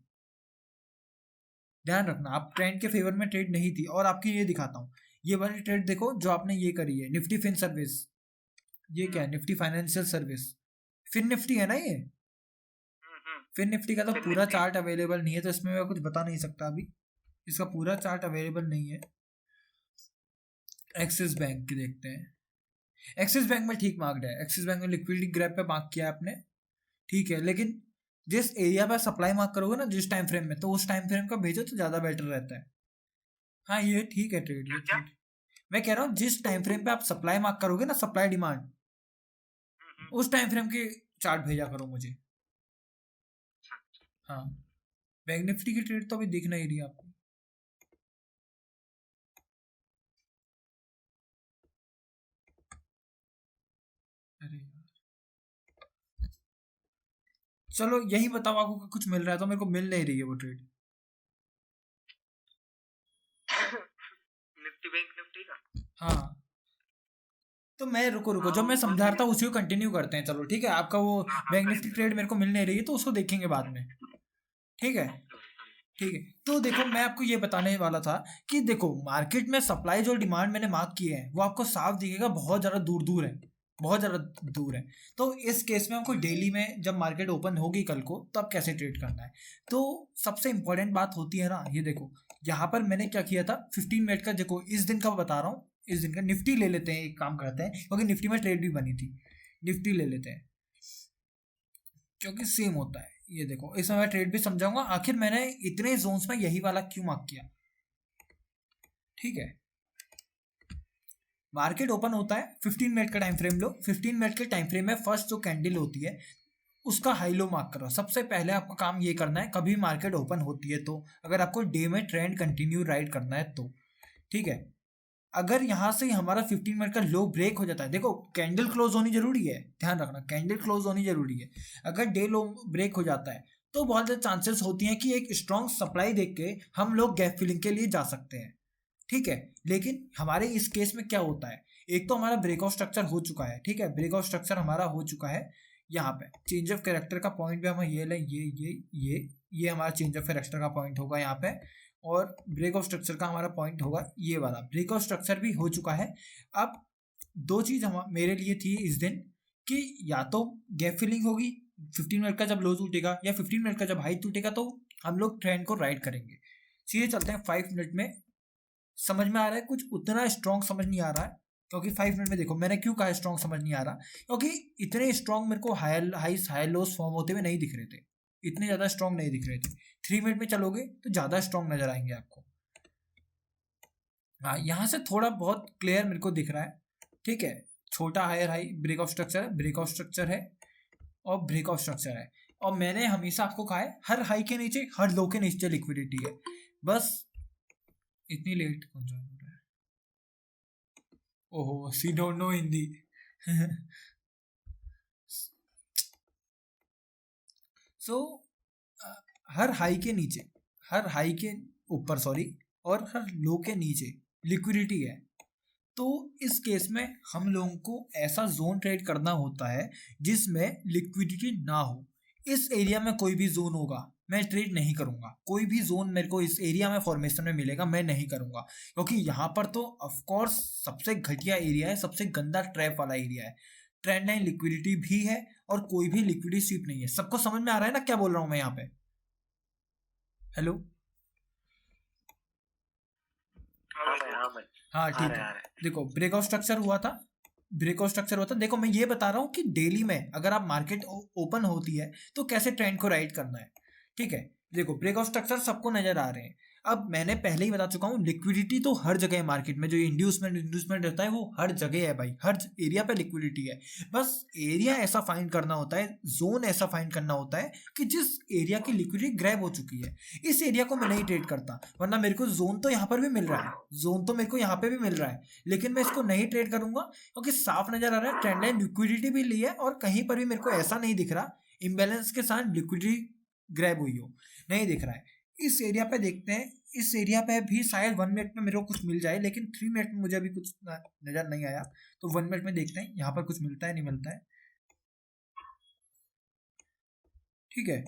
ध्यान रखना आप ट्रेंड के फेवर में ट्रेड नहीं थी। और आपकी ये दिखाता हूँ, ये वाली ट्रेड देखो जो आपने ये करी है, निफ्टी फिन सर्विस, ये क्या है, nifty financial service, fin nifty है ना ये, फिन निफ्टी का तो पूरा चार्ट अवेलेबल नहीं है, तो इसमें मैं कुछ बता नहीं सकता अभी, इसका पूरा चार्ट अवेलेबल नहीं है। एक्सिस बैंक की देखते हैं, एक्सिस बैंक में ठीक मार्क्ड है, एक्सिस बैंक में लिक्विडिटी ग्रैब पे मार्क किया है आपने, ठीक है, लेकिन जिस एरिया पर सप्लाई मार्क करोगे ना जिस टाइम फ्रेम में, तो उस टाइम फ्रेम का भेजो तो ज्यादा बेटर रहता है। हाँ ये ठीक है ट्रेड, ये ठीक, मैं कह रहा हूँ जिस टाइम फ्रेम पे आप सप्लाई मार्क करोगे ना, सप्लाई डिमांड, उस टाइम फ्रेम के चार्ट भेजा करो मुझे। हाँ बैंक निफ्टी की ट्रेड तो अभी दिख नहीं रही आपको, अरे चलो यही बताओ आपको कुछ मिल रहा है, तो मेरे को मिल नहीं रही है वो ट्रेड। निफ्टी बैंक निफ्टी का, हाँ तो मैं रुको जब मैं समझा रहा था उसी को कंटिन्यू करते हैं, चलो ठीक है। आपका वो बैंक निफ्टी ट्रेड मेरे को मिल नहीं रही है तो उसको देखेंगे बाद में, ठीक है ठीक है। तो देखो मैं आपको ये बताने वाला था कि देखो मार्केट में सप्लाई जो डिमांड मैंने मार्क किए हैं वो आपको साफ दिखेगा बहुत ज़्यादा दूर है, बहुत ज़्यादा दूर है। तो इस केस में हमको डेली में जब मार्केट ओपन होगी कल को तब कैसे ट्रेड करना है, तो सबसे इंपॉर्टेंट बात होती है ना, ये देखो यहाँ पर मैंने क्या किया था 15 मिनट का, देखो इस दिन का बता रहा हूँ, इस दिन का निफ्टी ले लेते हैं, एक काम करते हैं क्योंकि निफ्टी में ट्रेड भी बनी थी, निफ्टी ले लेते हैं क्योंकि सेम होता है। ये देखो इसमें मैं ट्रेड भी समझाऊंगा, आखिर मैंने इतने जोन्स में यही वाला क्यों मार्क किया, ठीक है। मार्केट ओपन होता है 15 मिनट का टाइम फ्रेम लो, 15 मिनट के टाइम फ्रेम में फर्स्ट जो कैंडल होती है उसका हाई लो मार्क करो। सबसे पहले आपका काम ये करना है, कभी मार्केट ओपन होती है तो अगर आपको डे में ट्रेंड कंटिन्यू राइड करना है तो, ठीक है। अगर यहाँ से हमारा 15 मिनट का लो ब्रेक हो जाता है, देखो कैंडल क्लोज होनी जरूरी है, ध्यान रखना कैंडल क्लोज होनी जरूरी है। अगर डे लो ब्रेक हो जाता है तो बहुत ज़्यादा चांसेस होती हैं कि एक स्ट्रॉन्ग सप्लाई देख के हम लोग गैप फिलिंग के लिए जा सकते हैं, ठीक है। लेकिन हमारे इस केस में क्या होता है, एक तो हमारा ब्रेकआउट स्ट्रक्चर हो चुका है, ठीक है, ब्रेकआउट स्ट्रक्चर हमारा हो चुका है। यहाँ पे चेंज ऑफ कैरेक्टर का पॉइंट भी हम ये लें, ये हमारा चेंज ऑफ कैरेक्टर का पॉइंट होगा यहाँ पे, और ब्रेकआउट स्ट्रक्चर का हमारा पॉइंट होगा ये वाला। ब्रेकआउट स्ट्रक्चर भी हो चुका है। अब दो चीज हम मेरे लिए थी इस दिन कि या तो गैप फिलिंग होगी 15 मिनट का जब लो टूटेगा, या 15 मिनट का जब हाई टूटेगा, तो हम लोग ट्रेंड को राइड करेंगे। सीधे चलते हैं 5 मिनट में। समझ में आ रहा है कुछ उतना स्ट्रॉन्ग समझ नहीं आ रहा है, क्योंकि 5 मिनट में देखो मैंने क्यों कहा स्ट्रॉन्ग समझ नहीं आ रहा, क्योंकि इतने स्ट्रॉन्ग मेरे को हाई लोस फॉर्म होते हुए नहीं दिख रहे थे, इतने ज़्यादा स्ट्रॉन्ग नहीं दिख रहे थे। 3 मिनट में चलोगे तो ज़्यादा स्ट्रॉन्ग नजर आएंगे आपको। हाँ, यहाँ से थोड़ा बहुत क्लियर मेरे को दिख रहा है, ठीक है। छोटा हायर हाई ब्रेकआउट स्ट्रक्चर है और ब्रेकआउट स्ट्रक्चर है। और मैंने हमेशा आपको कहा है हर हाई के नीचे हर लो के नीचे लिक्विडिटी है। बस इतनी लेट कौन ज्वाइन हो रहा है? ओहो, सी डोंट नो हिंदी। सो हर हाई के ऊपर और हर लो के नीचे लिक्विडिटी है। तो इस केस में हम लोगों को ऐसा जोन ट्रेड करना होता है जिसमें लिक्विडिटी ना हो। इस एरिया में कोई भी जोन होगा मैं ट्रेड नहीं करूंगा। कोई भी जोन मेरे को इस एरिया में फॉर्मेशन में मिलेगा मैं नहीं करूंगा, क्योंकि यहाँ पर तो ऑफ कोर्स सबसे घटिया एरिया है, सबसे गंदा ट्रैप वाला एरिया है। ट्रेंड लाइन लिक्विडिटी भी है और कोई भी लिक्विडिटी स्वीप नहीं है। सबको समझ में आ रहा है ना क्या बोल रहा हूं मैं यहाँ पे? हेलो, हाँ ठीक है। देखो ब्रेकआउट स्ट्रक्चर हुआ था, देखो मैं ये बता रहा हूँ कि डेली में अगर आप मार्केट ओपन होती है तो कैसे ट्रेंड को राइड करना है, ठीक है। देखो ब्रेकआउट स्ट्रक्चर सबको नजर आ रहे हैं। अब मैंने पहले ही बता चुका हूँ लिक्विडिटी तो हर जगह है मार्केट में। जो इंड्यूसमेंट रहता है वो हर जगह है भाई, हर एरिया पे लिक्विडिटी है। बस एरिया ऐसा फाइंड करना होता है, जोन ऐसा फाइंड करना होता है कि जिस एरिया की लिक्विडिटी ग्रैब हो चुकी है। इस एरिया को मैं नहीं ट्रेड करता, वरना मेरे को जोन तो यहाँ पर भी मिल रहा है, जोन तो मेरे को यहाँ पे भी मिल रहा है, लेकिन मैं इसको नहीं ट्रेड करूंगा क्योंकि साफ नजर आ रहा है ट्रेंड लाइन लिक्विडिटी भी ली है और कहीं पर भी मेरे को ऐसा नहीं दिख रहा इम्बैलेंस के साथ लिक्विडिटी ग्रैब हुई हो, नहीं दिख रहा है। इस एरिया पे देखते हैं, इस एरिया पे भी शायद 1 मिनट में मेरे को कुछ मिल जाए, लेकिन 3 मिनट में मुझे अभी कुछ नजर नहीं आया, तो 1 मिनट में देखते हैं यहाँ पर कुछ मिलता है नहीं मिलता है, ठीक है।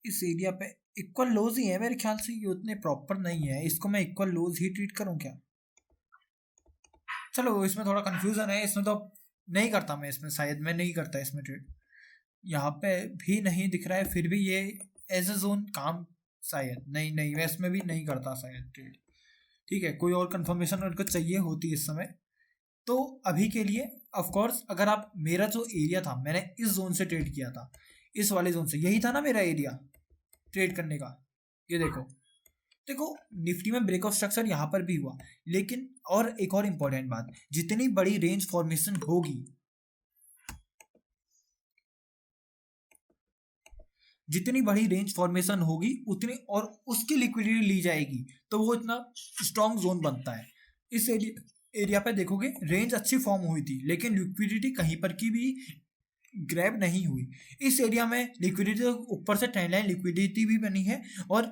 इस एरिया पे इक्वल लोज ही है मेरे ख्याल से, ये उतने प्रॉपर नहीं है, इसको मैं इक्वल लोज ही ट्रीट करूं क्या? चलो इसमें थोड़ा कंफ्यूजन है, इसमें तो नहीं करता मैं, इसमें शायद मैं नहीं करता इसमें ट्रेड। यहाँ पे भी नहीं दिख रहा है, फिर भी ये एज अ जोन काम शायद नहीं मैं इसमें भी नहीं करता शायद ट्रेड, ठीक है। कोई और कंफर्मेशन मेरे को चाहिए होती इस समय। तो अभी के लिए ऑफ कोर्स अगर आप, मेरा जो एरिया था मैंने इस जोन से ट्रेड किया था, इस वाले जोन से, यही था ना मेरा एरिया ट्रेड करने का। ये देखो निफ्टी में ब्रेकआउट स्ट्रक्चर यहाँ पर भी हुआ, लेकिन और एक और इम्पोर्टेंट बात, जितनी बड़ी रेंज फॉर्मेशन होगी, जितनी बड़ी रेंज फॉर्मेशन होगी उतनी और उसकी लिक्विडिटी ली जाएगी, तो वो इतना स्ट्रॉन्ग जोन बनता है। इस एरिया पे देखोगे रेंज अच्छी फॉर्म हुई थी, लेकिन लिक्विडिटी कहीं पर की भी ग्रैब नहीं हुई। इस एरिया में लिक्विडिटी ऊपर से ट्रेंड लाइन लिक्विडिटी भी बनी है और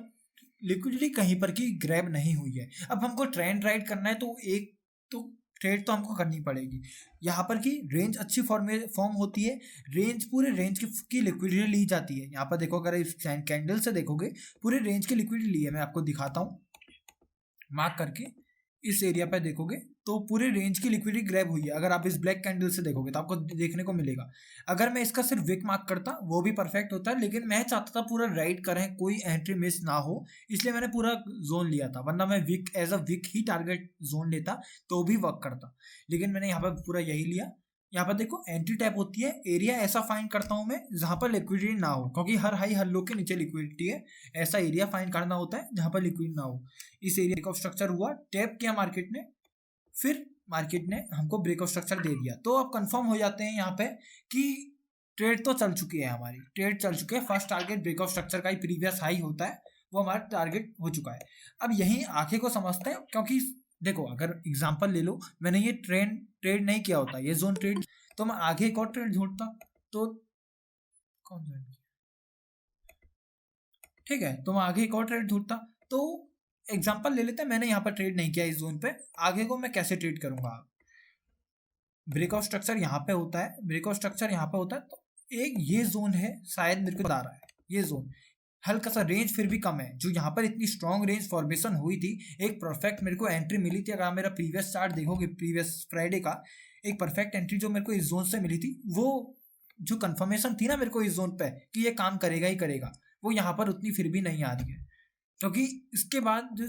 लिक्विडिटी कहीं पर की ग्रैब नहीं हुई है। अब हमको ट्रेंड राइड करना है तो एक तो ट्रेड तो हमको करनी पड़ेगी। यहाँ पर की रेंज अच्छी फॉर्म होती है, रेंज पूरे रेंज की लिक्विडिटी ली जाती है। यहाँ पर देखो, अगर इस कैंडल से देखोगे पूरे रेंज की लिक्विडिटी ली है, मैं आपको दिखाता हूँ मार्क करके। इस एरिया पे देखोगे तो पूरे रेंज की लिक्विडिटी ग्रैब हुई है। अगर आप इस ब्लैक कैंडल से देखोगे तो आपको देखने को मिलेगा। अगर मैं इसका सिर्फ विक मार्क करता वो भी परफेक्ट होता है, लेकिन मैं चाहता था पूरा राइड करें, कोई एंट्री मिस ना हो, इसलिए मैंने पूरा जोन लिया था। वरना मैं विक एज अ विक ही टारगेट जोन लेता तो भी वर्क करता, लेकिन मैंने यहाँ पर पूरा यही लिया। यहाँ पर देखो एंट्री टैप होती है, एरिया ऐसा फाइंड करता हूँ मैं जहाँ पर लिक्विडिटी ना हो, क्योंकि हर हाई हर लो के नीचे लिक्विडिटी है। ऐसा एरिया फाइंड करना होता है जहाँ पर लिक्विडिटी ना हो। इस एरिया का स्ट्रक्चर हुआ, टैप किया मार्केट ने, फिर मार्केट ने हमको ब्रेकआउट स्ट्रक्चर दे दिया। तो अब कंफर्म हो जाते हैं यहाँ पे कि ट्रेड तो चल चुकी है, हमारी ट्रेड चल चुकी है। फर्स्ट टारगेट ब्रेकआउट स्ट्रक्चर का ही प्रीवियस हाई होता है, वो हमारा टारगेट हो चुका है। अब यही आंखें को समझते हैं, क्योंकि देखो अगर एग्जांपल ले लो, मैंने ये ट्रेड नहीं किया होता, ये जोन ट्रेड, तो मैं आगे एक और ट्रेड ढूंढता, तो कौन सा, ठीक है, तो मैं आगे एक और ट्रेड ढूंढता। तो एग्जांपल ले लेते हैं, मैंने यहाँ पर ट्रेड नहीं किया इस जोन पे, आगे को मैं कैसे ट्रेड करूंगा। ब्रेकआउट स्ट्रक्चर यहाँ पे होता है, ब्रेकआउट स्ट्रक्चर यहाँ पे होता है। तो एक ये जोन है, शायद मेरे को बता रहा है ये जोन, हल्का सा रेंज फिर भी कम है। जो यहाँ पर इतनी स्ट्रॉन्ग रेंज फॉर्मेशन हुई थी, एक परफेक्ट मेरे को एंट्री मिली थी। अगर आप मेरा प्रीवियस चार्ट देखोगे, प्रीवियस फ्राइडे का, एक परफेक्ट एंट्री जो मेरे को इस जोन से मिली थी, वो जो कंफर्मेशन थी ना मेरे को इस जोन पे कि ये काम करेगा ही करेगा, वो यहाँ पर उतनी फिर भी नहीं आ रही है। क्योंकि इसके बाद जो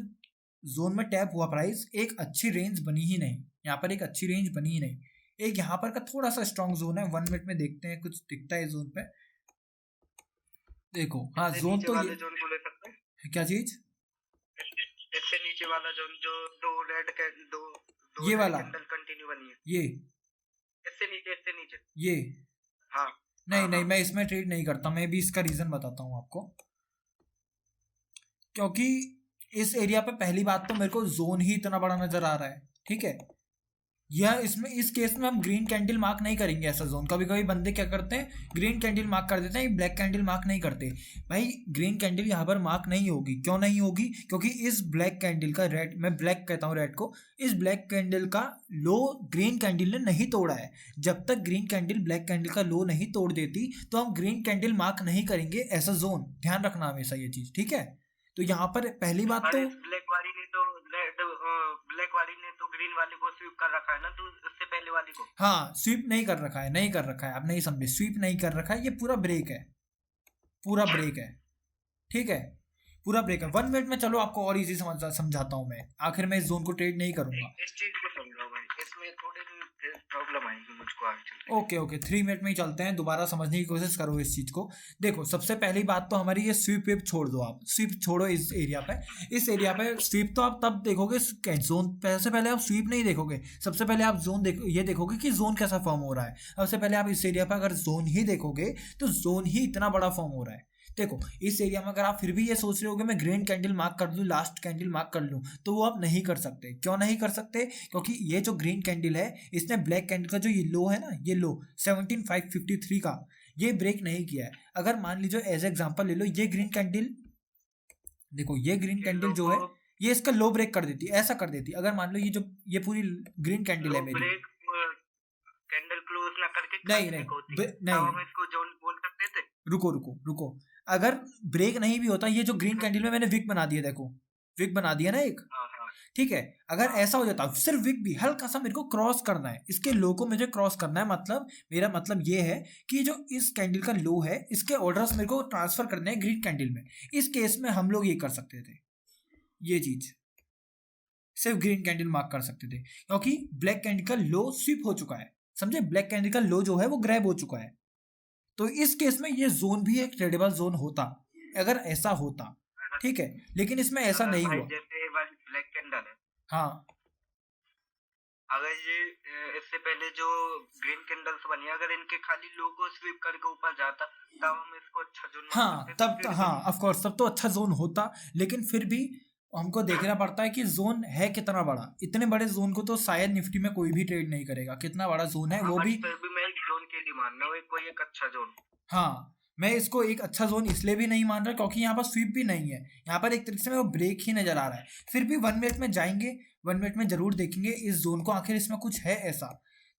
जोन में टैप हुआ प्राइस, एक अच्छी रेंज बनी ही नहीं, यहाँ पर एक अच्छी रेंज बनी ही नहीं। एक यहाँ पर का थोड़ा सा स्ट्रॉन्ग जोन है, 1 मिनट में देखते हैं कुछ दिखता है इस जोन पे। देखो हाँ, जोन तो ये जोन को ले सकते हैं। क्या चीज, इससे नीचे वाला जोन जो दो रेड के दो ये वाला कैंडल कंटिन्यू बनी है, ये इससे नीचे ये हाँ नहीं नहीं, मैं इसमें ट्रेड नहीं करता। मैं भी इसका रीजन बताता हूँ आपको। क्योंकि इस एरिया पे पहली बात तो मेरे को जोन ही इतना बड़ा नजर आ रहा है, ठीक है। यह इसमें इस केस में हम ग्रीन कैंडल मार्क नहीं करेंगे ऐसा जोन। कभी कभी बंदे क्या करते हैं, ग्रीन कैंडल मार्क कर देते हैं, ब्लैक कैंडल मार्क नहीं करते। भाई ग्रीन कैंडल यहाँ पर मार्क नहीं होगी। क्यों नहीं होगी? क्योंकि इस ब्लैक कैंडल का रेड, मैं ब्लैक कहता हूँ रेड को, इस ब्लैक कैंडल का लो ग्रीन कैंडल ने नहीं तोड़ा है। जब तक ग्रीन कैंडल ब्लैक कैंडल का लो नहीं तोड़ देती तो हम ग्रीन कैंडल मार्क नहीं करेंगे ऐसा जोन। ध्यान रखना हमेशा ये चीज, ठीक है। तो यहाँ पर पहली बात तो ब्लैक वाली ने तो ग्रीन वाली को स्वीप कर रखा है ना, तो उससे पहले वाली को हाँ स्वीप नहीं कर रखा है, नहीं कर रखा है, आप नहीं समझे, स्वीप नहीं कर रखा है। ये पूरा ब्रेक है, पूरा ब्रेक है, ठीक है, पूरा ब्रेक है। 1 मिनट में चलो आपको और इजी समझाता हूँ मैं। आखिर में इस जोन को ट्रेड नहीं करूंगा, इस चीज को समझाओ भाई, इसमें थोड़ी प्रॉब्लम आएगी मुझको आगे चलते। ओके ओके, 3 मिनट में ही चलते हैं। दोबारा समझने की कोशिश करो इस चीज को। देखो सबसे पहली बात तो हमारी ये स्वीप वेप छोड़ दो, आप स्वीप छोड़ो इस एरिया पे। इस एरिया पे स्वीप तो आप तब देखोगे जोन, सबसे पहले आप स्वीप नहीं देखोगे, सबसे पहले आप जोन ये देखोगे कि जोन कैसा फॉर्म हो रहा है। सबसे पहले आप इस एरिया पे अगर जोन ही देखोगे तो जोन ही इतना बड़ा फॉर्म हो रहा है। देखो इस एरिया में अगर आप फिर भी ये सोच रहे हो कि मैं ग्रीन कैंडल मार्क कर दूं, लास्ट कैंडल मार्क कर लूं, तो वो आप नहीं कर सकते। क्यों नहीं कर सकते? क्योंकि ये जो ग्रीन कैंडल है, इसने ब्लैक कैंडल का जो ये लो है ना, ये लो 17553 का, ये ब्रेक नहीं किया है। अगर मान लीजिए एज एग्जांपल ले लो, ये ग्रीन कैंडल, देखो ये ग्रीन कैंडल जो है, ये इसका लो ब्रेक कर देती, ऐसा कर देती। अगर मान लो ये जो ये पूरी ग्रीन कैंडल है मेरी, कैंडल क्लोज ना करके नहीं हम इसको जोन बोल सकते थे। रुको, अगर ब्रेक नहीं भी होता, ये जो ग्रीन कैंडल में मैंने विक बना दिया, देखो विक बना दिया ना एक, ठीक है। अगर ऐसा हो जाता, सिर्फ विक भी हल्का सा मेरे को क्रॉस करना है, इसके लो को मुझे क्रॉस करना है। मतलब मेरा मतलब ये है कि जो इस कैंडल का लो है, इसके ऑर्डर्स मेरे को ट्रांसफर करने हैं ग्रीन कैंडल में। इस केस में हम लोग ये कर सकते थे, ये चीज सिर्फ ग्रीन कैंडल मार्क कर सकते थे, क्योंकि ब्लैक कैंडल का लो स्विप हो चुका है, समझे। ब्लैक कैंडल का लो जो है वो ग्रैब हो चुका है। तो इस केस में ये जोन भी एक ट्रेडेबल जोन होता, अगर ऐसा होता, ठीक है। लेकिन इसमें ऐसा नहीं हुआ। जैसे वाली ब्लैक कैंडल है, हाँ, अगर ये इससे पहले जो ग्रीन कैंडल्स बनी, अगर इनके खाली लो को स्वीप करके ऊपर जाता, तब हम इसको अच्छा जोन, हाँ तब हाँ ऑफ कोर्स तब तो अच्छा जोन होता। लेकिन फिर भी हमको देखना पड़ता है कि जोन है कितना बड़ा। इतने बड़े जोन को तो शायद निफ्टी में कोई भी ट्रेड नहीं करेगा। कितना बड़ा जोन है वो भी मैं एक जोन के लिए मान रहा हूँ, कोई एक अच्छा जोन। हाँ, मैं इसको एक अच्छा जोन इसलिए भी नहीं मान रहा क्योंकि यहाँ पर स्वीप भी नहीं है, यहाँ पर एक तरीके से वो ब्रेक ही नजर आ रहा है। फिर भी 1 मिनट में जाएंगे, 1 मिनट में जरूर देखेंगे इस जोन को, आखिर इसमें कुछ है ऐसा।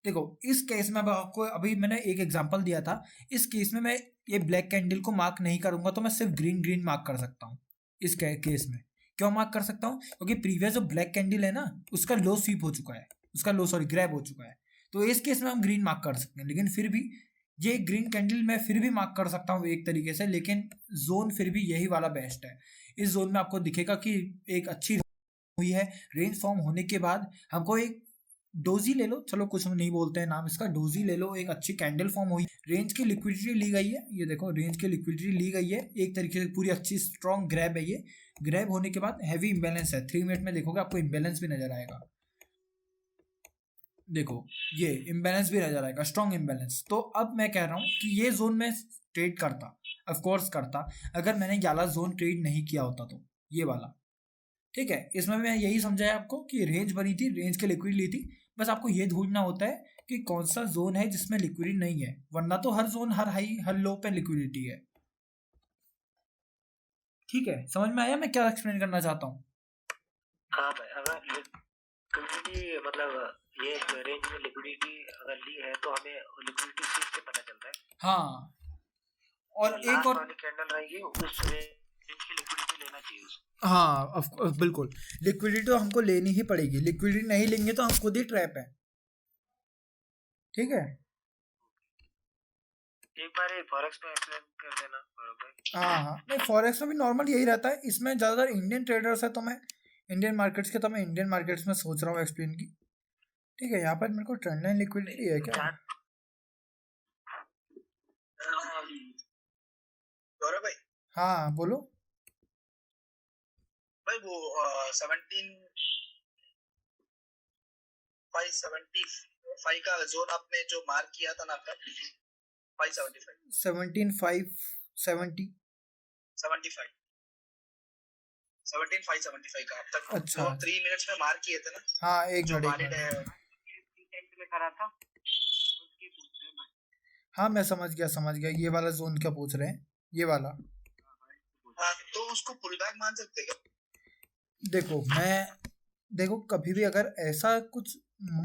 देखो इस केस में आपको अभी मैंने एक एग्जांपल दिया था, इस केस में मैं ये ब्लैक कैंडल को मार्क नहीं करूंगा, तो मैं सिर्फ ग्रीन मार्क कर सकता हूँ इस केस में। क्यों मार्क कर सकता हूँ? क्योंकि प्रीवियस जो ब्लैक कैंडल है ना, उसका लो स्वीप हो चुका है, उसका लो ग्रैब हो चुका है। तो इस केस में हम ग्रीन मार्क कर सकते हैं। लेकिन फिर भी ये ग्रीन कैंडल मैं फिर भी मार्क कर सकता हूँ एक तरीके से, लेकिन जोन फिर भी यही वाला बेस्ट है। इस जोन में आपको दिखेगा कि एक अच्छी हुई है। रेंज फॉर्म होने के बाद हमको एक डोजी ले लो, चलो कुछ नहीं बोलते हैं नाम इसका, डोजी ले लो, एक अच्छी कैंडल फॉर्म हुई, रेंज की लिक्विडिटी ली गई है। ये देखो रेंज की लिक्विडिटी ली गई है, एक तरीके से पूरी अच्छी स्ट्रॉन्ग ग्रैब है। ये ग्रैब होने के बाद हैवी इंबैलेंस है। 3 मिनट में देखोगे आपको इंबैलेंस भी नजर आएगा। देखो ये इंबैलेंस भी नजर आएगा, स्ट्रॉन्ग इंबैलेंस। तो अब मैं कह रहा हूँ कि ये जोन में ट्रेड करता, ऑफ कोर्स करता, अगर मैंने ये वाला जोन ट्रेड नहीं किया होता तो, ये वाला, ठीक है। इसमें मैं यही समझाया आपको कि रेंज बनी थी, रेंज की लिक्विड ली थी। बस आपको ये ढूंढना होता है कि कौन सा जोन है जिसमें लिक्विडिटी नहीं है, वरना तो हर जोन, हर हाई हर लो पे लिक्विडिटी है। ठीक है, समझ में आया मैं क्या एक्सप्लेन करना चाहता हूँ? हाँ भाई, अगर लिक्विडिटी मतलब ये रेंज में लिक्विडिटी अगर ली है तो हमें लिक्विडिटी सीट से पता चलता है। हाँ, और एक लास्ट और वाली कैंडल रहेगी उस रेंज की लिक्विडिटी लेना चाहिए उसको। हाँ, बिल्कुल लिक्विडिटी तो हमको लेनी ही पड़ेगी, लिक्विडिटी नहीं लेंगे तो हम खुद ही ट्रैप है। ठीक है, एक बार ये फॉरेक्स में एक्सप्लेन कर देना बरोबर। हाँ, नहीं फॉरेक्स में भी नॉर्मल यही रहता है, इसमें ज़्यादातर इंडियन ट्रेडर्स है तो मैं इंडियन मार्केट्स के, तो मैं इंडियन मार्केट्स में सोच रहा हूँ एक्सप्लेन की। ठीक है, यहाँ पर मेरे को ट्रेंड लाइन लिक्विडिटी है क्या? गौरव भाई, हाँ बोलो। भाई वो 17,575 का जोन आपने जो मार्क किया था ना आपका 575 17,570 17,575 का अब तक अच्छा। जो 3 मिनट्स में मार्क किए थे ना, हाँ, एक जो मिनट वैलिड है। में करा था उसकी पूछ रहे हैं। हाँ मैं समझ गया, ये वाला जोन क्या पूछ रहे हैं, ये वाला। हाँ, तो उसको पुल बैक मान सकते हैं क्या? देखो कभी भी अगर ऐसा कुछ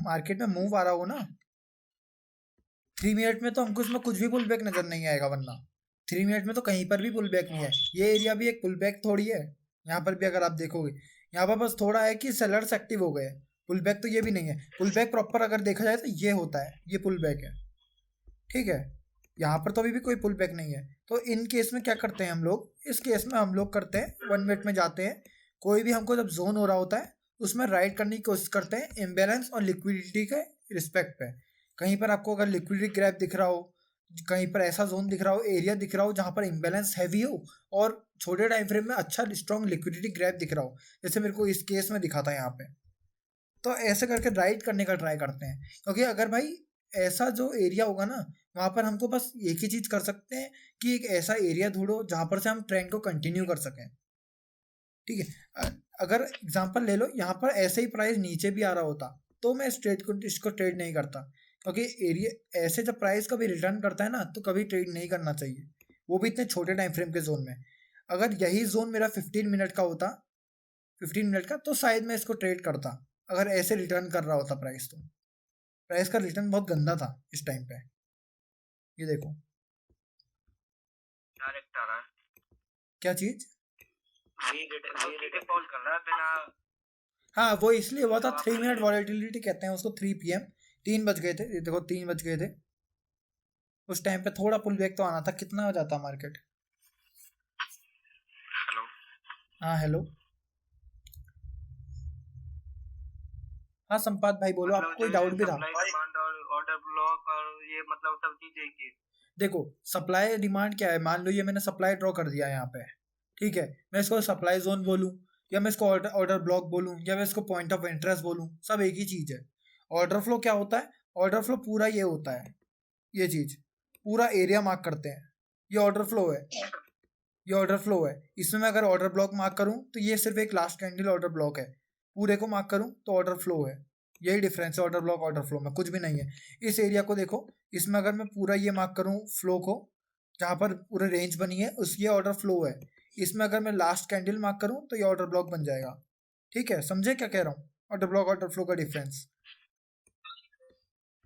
मार्केट में मूव आ रहा हो ना 3 मिनट में, तो हमको इसमें कुछ भी पुल बैक नजर नहीं आएगा, वरना 3 मिनट में तो कहीं पर भी पुल बैक नहीं है। ये एरिया भी एक पुल बैक थोड़ी है, यहाँ पर भी अगर आप देखोगे यहाँ पर बस थोड़ा है कि सेलर्स एक्टिव हो गए, पुल बैक तो ये भी नहीं है। पुल बैक प्रॉपर अगर देखा जाए तो ये होता है, ये पुल बैक है। ठीक है, यहाँ पर तो अभी भी कोई पुल बैक नहीं है। तो इन केस में क्या करते हैं हम लोग, इस केस में हम लोग करते हैं 1 मिनट में जाते हैं, कोई भी हमको जब जोन हो रहा होता है उसमें राइड करने की कोशिश करते हैं इम्बैलेंस और लिक्विडिटी के रिस्पेक्ट पे। कहीं पर आपको अगर लिक्विडिटी ग्रैप दिख रहा हो, कहीं पर ऐसा जोन दिख रहा हो, एरिया दिख रहा हो जहाँ पर इम्बैलेंस हैवी हो और छोटे टाइम फ्रेम में अच्छा स्ट्रॉन्ग लिक्विडिटी ग्रैप दिख रहा हो, जैसे मेरे को इस केस में दिखा था यहाँ पे, तो ऐसे करके राइड करने का ट्राई करते हैं। क्योंकि अगर भाई ऐसा जो एरिया होगा ना, वहाँ पर हमको बस एक ही चीज़ कर सकते हैं कि एक ऐसा एरिया ढूंढो जहाँ पर से हम ट्रेंड को कंटिन्यू कर सकें। ठीक है, अगर एग्जांपल ले लो, यहाँ पर ऐसे ही प्राइस नीचे भी आ रहा होता तो मैं इसको ट्रेड नहीं करता, क्योंकि एरिया ऐसे जब प्राइस कभी रिटर्न करता है ना तो कभी ट्रेड नहीं करना चाहिए, वो भी इतने छोटे टाइम फ्रेम के जोन में। अगर यही जोन मेरा 15 मिनट का होता, 15 मिनट का, तो शायद मैं इसको ट्रेड करता। अगर ऐसे रिटर्न कर रहा होता प्राइस, तो प्राइस का रिटर्न बहुत गंदा था इस टाइम पे। ये देखो डायरेक्ट आ रहा है, क्या चीज, फॉल कर रहा है बिना। हाँ वो इसलिए हुआ था, 3 मिनट वॉलेटिलिटी कहते हैं उसको। 3 PM 3 बज गए थे, ये देखो 3 बज गए थे, उस टाइम पे थोड़ा पुल बैक तो आना था। कितना हो जाता मार्केट? हेलो, हाँ हेलो, हाँ संपात भाई बोलो, आपको कोई डाउट भी था? ऑर्डर ब्लॉक और ये मतलब सब चीजें की। देखो सप्लाई डिमांड क्या है, मान लो ये मैंने सप्लाई ड्रॉ कर दिया यहाँ पे, ठीक है, मैं इसको सप्लाई जोन बोलूँ या मैं इसको ऑर्डर ब्लॉक बोलूँ या मैं इसको पॉइंट ऑफ इंटरेस्ट बोलूँ, सब एक ही चीज़ है। ऑर्डर फ्लो क्या होता है? ऑर्डर फ्लो पूरा ये होता है, ये चीज़ पूरा एरिया मार्क करते हैं, ये ऑर्डर फ्लो है, ये ऑर्डर फ्लो है। इसमें मैं अगर ऑर्डर ब्लॉक मार्क करूँ तो ये सिर्फ एक लास्ट कैंडल ऑर्डर ब्लॉक है, पूरे को मार्क करूँ तो ऑर्डर फ्लो है। यही डिफरेंस है ऑर्डर ब्लॉक ऑर्डर फ्लो में, कुछ भी नहीं है। इस एरिया को देखो, इसमें अगर मैं पूरा ये मार्क करूँ फ्लो को, जहाँ पर पूरे रेंज बनी है उस ये ऑर्डर फ्लो है। इसमें अगर मैं लास्ट कैंडल मार्क करूँ तो ये ऑर्डर ब्लॉक बन जाएगा। ठीक है, समझे क्या कह रहा हूँ? ऑर्डर ब्लॉक ऑर्डर फ्लो का डिफरेंस।